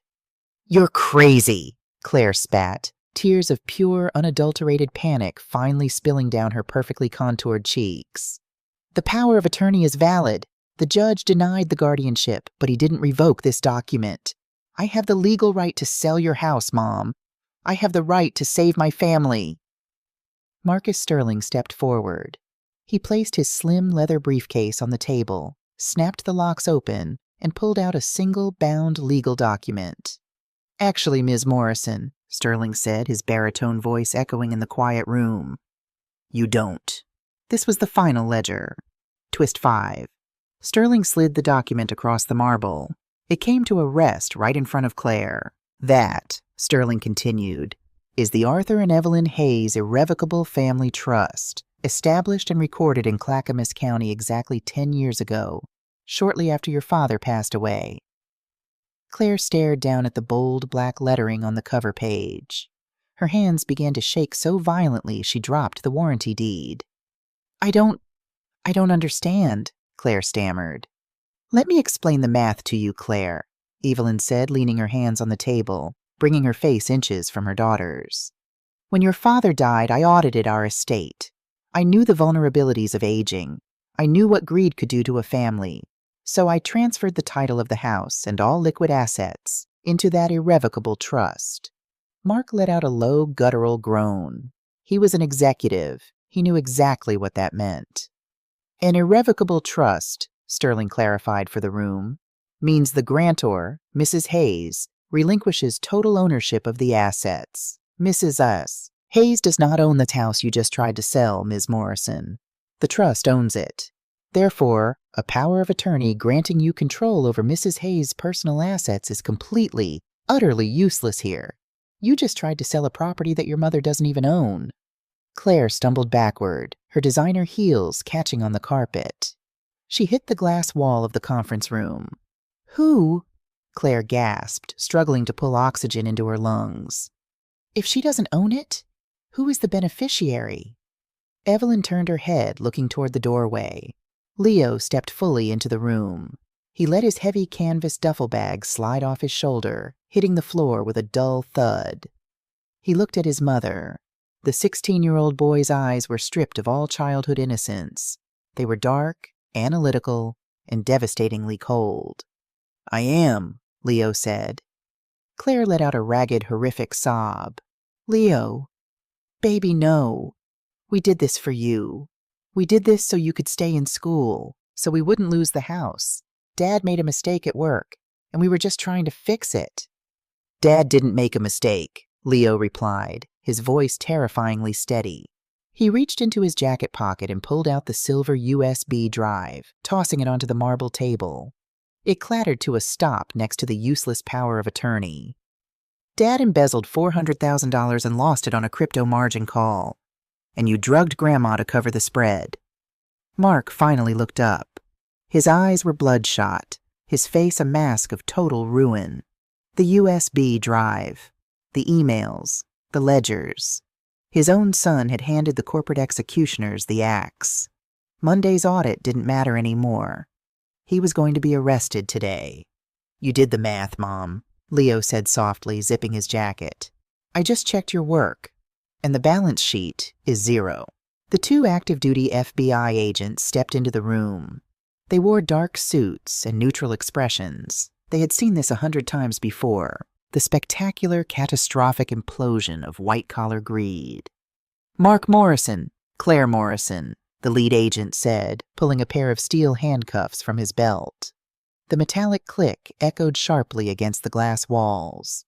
Speaker 1: "You're crazy," Claire spat, tears of pure, unadulterated panic finally spilling down her perfectly contoured cheeks. "The power of attorney is valid. The judge denied the guardianship, but he didn't revoke this document. I have the legal right to sell your house, Mom. I have the right to save my family." Marcus Sterling stepped forward. He placed his slim leather briefcase on the table, snapped the locks open, and pulled out a single bound legal document. "Actually, Ms. Morrison," Sterling said, his baritone voice echoing in the quiet room, "you don't." This was the final ledger. Twist 5. Sterling slid the document across the marble. It came to a rest right in front of Claire. That, Sterling continued, is the Arthur and Evelyn Hayes Irrevocable Family Trust, established and recorded in Clackamas County exactly 10 years ago, shortly after your father passed away. Claire stared down at the bold black lettering on the cover page. Her hands began to shake so violently she dropped the warranty deed. I don't understand, Claire stammered. Let me explain the math to you, Claire, Evelyn said, leaning her hands on the table, bringing her face inches from her daughter's. When your father died, I audited our estate. I knew the vulnerabilities of aging. I knew what greed could do to a family. So I transferred the title of the house and all liquid assets into that irrevocable trust. Mark let out a low, guttural groan. He was an executive. He knew exactly what that meant. An irrevocable trust, Sterling clarified for the room, means the grantor, Mrs. Hayes, relinquishes total ownership of the assets. Mrs. S. Hayes does not own the house you just tried to sell, Ms. Morrison. The trust owns it. Therefore, a power of attorney granting you control over Mrs. Hayes' personal assets is completely, utterly useless here. You just tried to sell a property that your mother doesn't even own. Claire stumbled backward, her designer heels catching on the carpet. She hit the glass wall of the conference room. Who? Claire gasped, struggling to pull oxygen into her lungs. If she doesn't own it, who is the beneficiary? Evelyn turned her head, looking toward the doorway. Leo stepped fully into the room. He let his heavy canvas duffel bag slide off his shoulder, hitting the floor with a dull thud. He looked at his mother. The 16-year-old boy's eyes were stripped of all childhood innocence. They were dark, analytical, and devastatingly cold. I am, Leo said. Claire let out a ragged, horrific sob. Leo, baby, no. We did this for you. We did this so you could stay in school, so we wouldn't lose the house. Dad made a mistake at work, and we were just trying to fix it. Dad didn't make a mistake, Leo replied, his voice terrifyingly steady. He reached into his jacket pocket and pulled out the silver USB drive, tossing it onto the marble table. It clattered to a stop next to the useless power of attorney. Dad embezzled $400,000 and lost it on a crypto margin call. And you drugged Grandma to cover the spread. Mark finally looked up. His eyes were bloodshot, his face a mask of total ruin. The USB drive, the emails, the ledgers. His own son had handed the corporate executioners the axe. Monday's audit didn't matter anymore. He was going to be arrested today. You did the math, Mom, Leo said softly, zipping his jacket. I just checked your work. And the balance sheet is 0. The 2 active-duty FBI agents stepped into the room. They wore dark suits and neutral expressions. They had seen this 100 times before, the spectacular, catastrophic implosion of white-collar greed. Mark Morrison, Claire Morrison, the lead agent said, pulling a pair of steel handcuffs from his belt. The metallic click echoed sharply against the glass walls.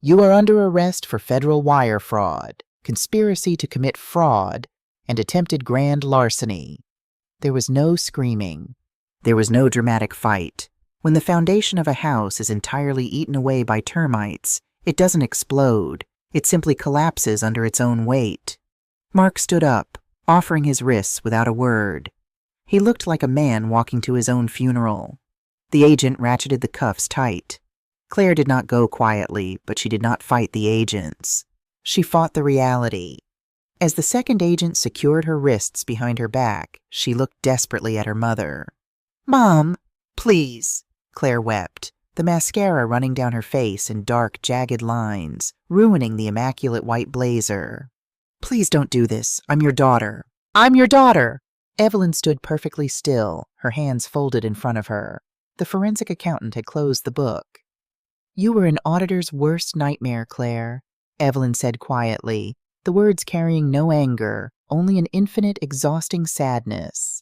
Speaker 1: You are under arrest for federal wire fraud, conspiracy to commit fraud, and attempted grand larceny. There was no screaming. There was no dramatic fight. When the foundation of a house is entirely eaten away by termites, it doesn't explode. It simply collapses under its own weight. Mark stood up, offering his wrists without a word. He looked like a man walking to his own funeral. The agent ratcheted the cuffs tight. Claire did not go quietly, but she did not fight the agents. She fought the reality. As the second agent secured her wrists behind her back, she looked desperately at her mother. Mom, please, Claire wept, the mascara running down her face in dark, jagged lines, ruining the immaculate white blazer. Please don't do this. I'm your daughter. I'm your daughter! Evelyn stood perfectly still, her hands folded in front of her. The forensic accountant had closed the book. You were an auditor's worst nightmare, Claire, Evelyn said quietly, the words carrying no anger, only an infinite, exhausting sadness.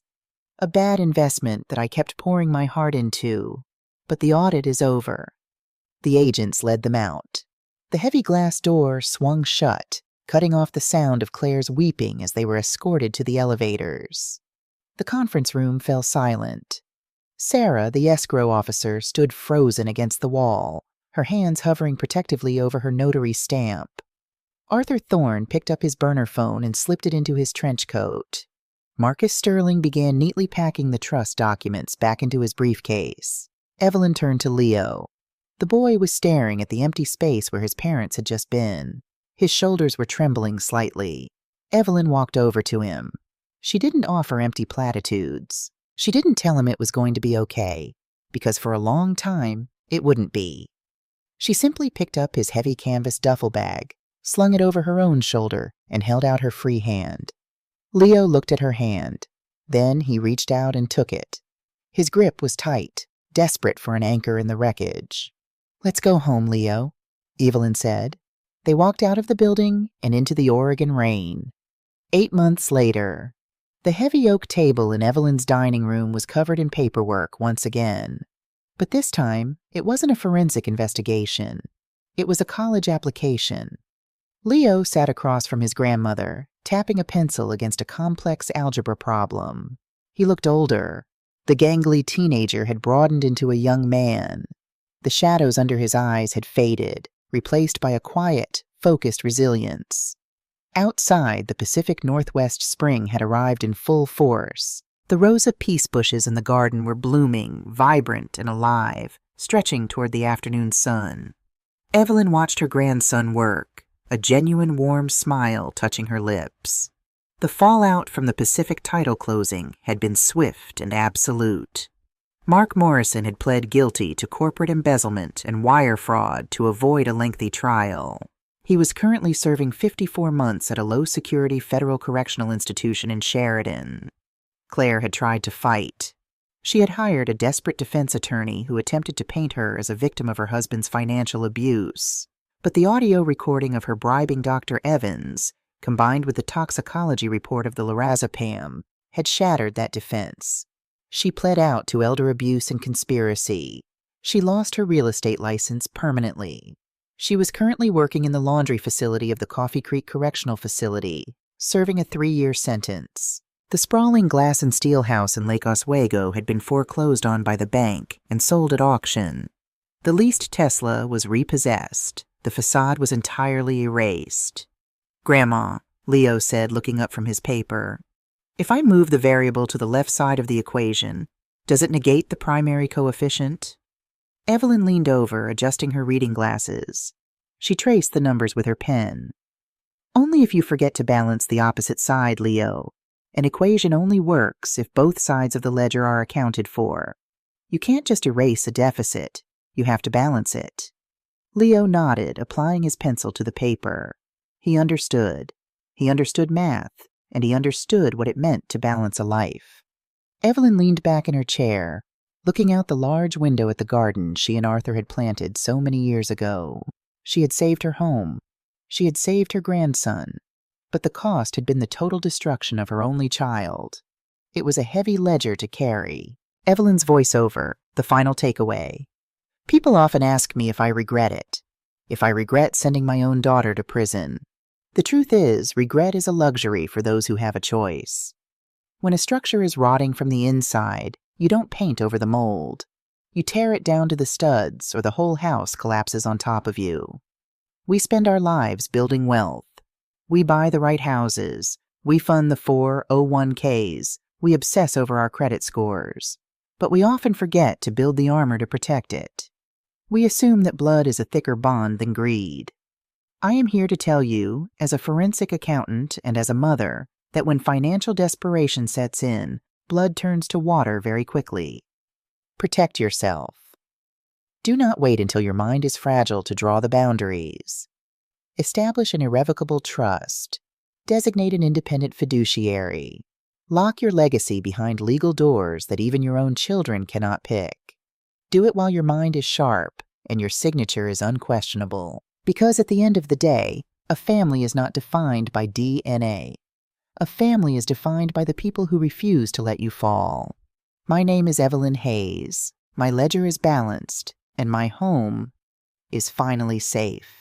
Speaker 1: A bad investment that I kept pouring my heart into, but the audit is over. The agents led them out. The heavy glass door swung shut, cutting off the sound of Claire's weeping as they were escorted to the elevators. The conference room fell silent. Sarah, the escrow officer, stood frozen against the wall, her hands hovering protectively over her notary stamp. Arthur Thorne picked up his burner phone and slipped it into his trench coat. Marcus Sterling began neatly packing the trust documents back into his briefcase. Evelyn turned to Leo. The boy was staring at the empty space where his parents had just been. His shoulders were trembling slightly. Evelyn walked over to him. She didn't offer empty platitudes. She didn't tell him it was going to be okay, because for a long time, it wouldn't be. She simply picked up his heavy canvas duffel bag, slung it over her own shoulder, and held out her free hand. Leo looked at her hand. Then he reached out and took it. His grip was tight, desperate for an anchor in the wreckage. "Let's go home, Leo," Evelyn said. They walked out of the building and into the Oregon rain. 8 months later, the heavy oak table in Evelyn's dining room was covered in paperwork once again. But this time, it wasn't a forensic investigation. It was a college application. Leo sat across from his grandmother, tapping a pencil against a complex algebra problem. He looked older. The gangly teenager had broadened into a young man. The shadows under his eyes had faded, replaced by a quiet, focused resilience. Outside, the Pacific Northwest spring had arrived in full force. The rows of peace bushes in the garden were blooming, vibrant and alive, stretching toward the afternoon sun. Evelyn watched her grandson work, a genuine warm smile touching her lips. The fallout from the Pacific title closing had been swift and absolute. Mark Morrison had pled guilty to corporate embezzlement and wire fraud to avoid a lengthy trial. He was currently serving 54 months at a low-security federal correctional institution in Sheridan. Claire had tried to fight. She had hired a desperate defense attorney who attempted to paint her as a victim of her husband's financial abuse. But the audio recording of her bribing Dr. Evans, combined with the toxicology report of the lorazepam, had shattered that defense. She pled out to elder abuse and conspiracy. She lost her real estate license permanently. She was currently working in the laundry facility of the Coffee Creek Correctional Facility, serving a 3-year sentence. The sprawling glass and steel house in Lake Oswego had been foreclosed on by the bank and sold at auction. The leased Tesla was repossessed. The facade was entirely erased. "Grandma," Leo said, looking up from his paper, "if I move the variable to the left side of the equation, does it negate the primary coefficient?" Evelyn leaned over, adjusting her reading glasses. She traced the numbers with her pen. "Only if you forget to balance the opposite side, Leo. An equation only works if both sides of the ledger are accounted for. You can't just erase a deficit. You have to balance it." Leo nodded, applying his pencil to the paper. He understood. He understood math, and he understood what it meant to balance a life. Evelyn leaned back in her chair, looking out the large window at the garden she and Arthur had planted so many years ago. She had saved her home. She had saved her grandson. But the cost had been the total destruction of her only child. It was a heavy ledger to carry. Evelyn's voiceover, the final takeaway. "People often ask me if I regret it. If I regret sending my own daughter to prison. The truth is, regret is a luxury for those who have a choice. When a structure is rotting from the inside, you don't paint over the mold. You tear it down to the studs, or the whole house collapses on top of you. We spend our lives building wealth. We buy the right houses. We fund the 401ks. We obsess over our credit scores. But we often forget to build the armor to protect it. We assume that blood is a thicker bond than greed. I am here to tell you, as a forensic accountant and as a mother, that when financial desperation sets in, blood turns to water very quickly. Protect yourself. Do not wait until your mind is fragile to draw the boundaries. Establish an irrevocable trust. Designate an independent fiduciary. Lock your legacy behind legal doors that even your own children cannot pick. Do it while your mind is sharp and your signature is unquestionable. Because at the end of the day, a family is not defined by DNA. A family is defined by the people who refuse to let you fall. My name is Evelyn Hayes. My ledger is balanced, and my home is finally safe.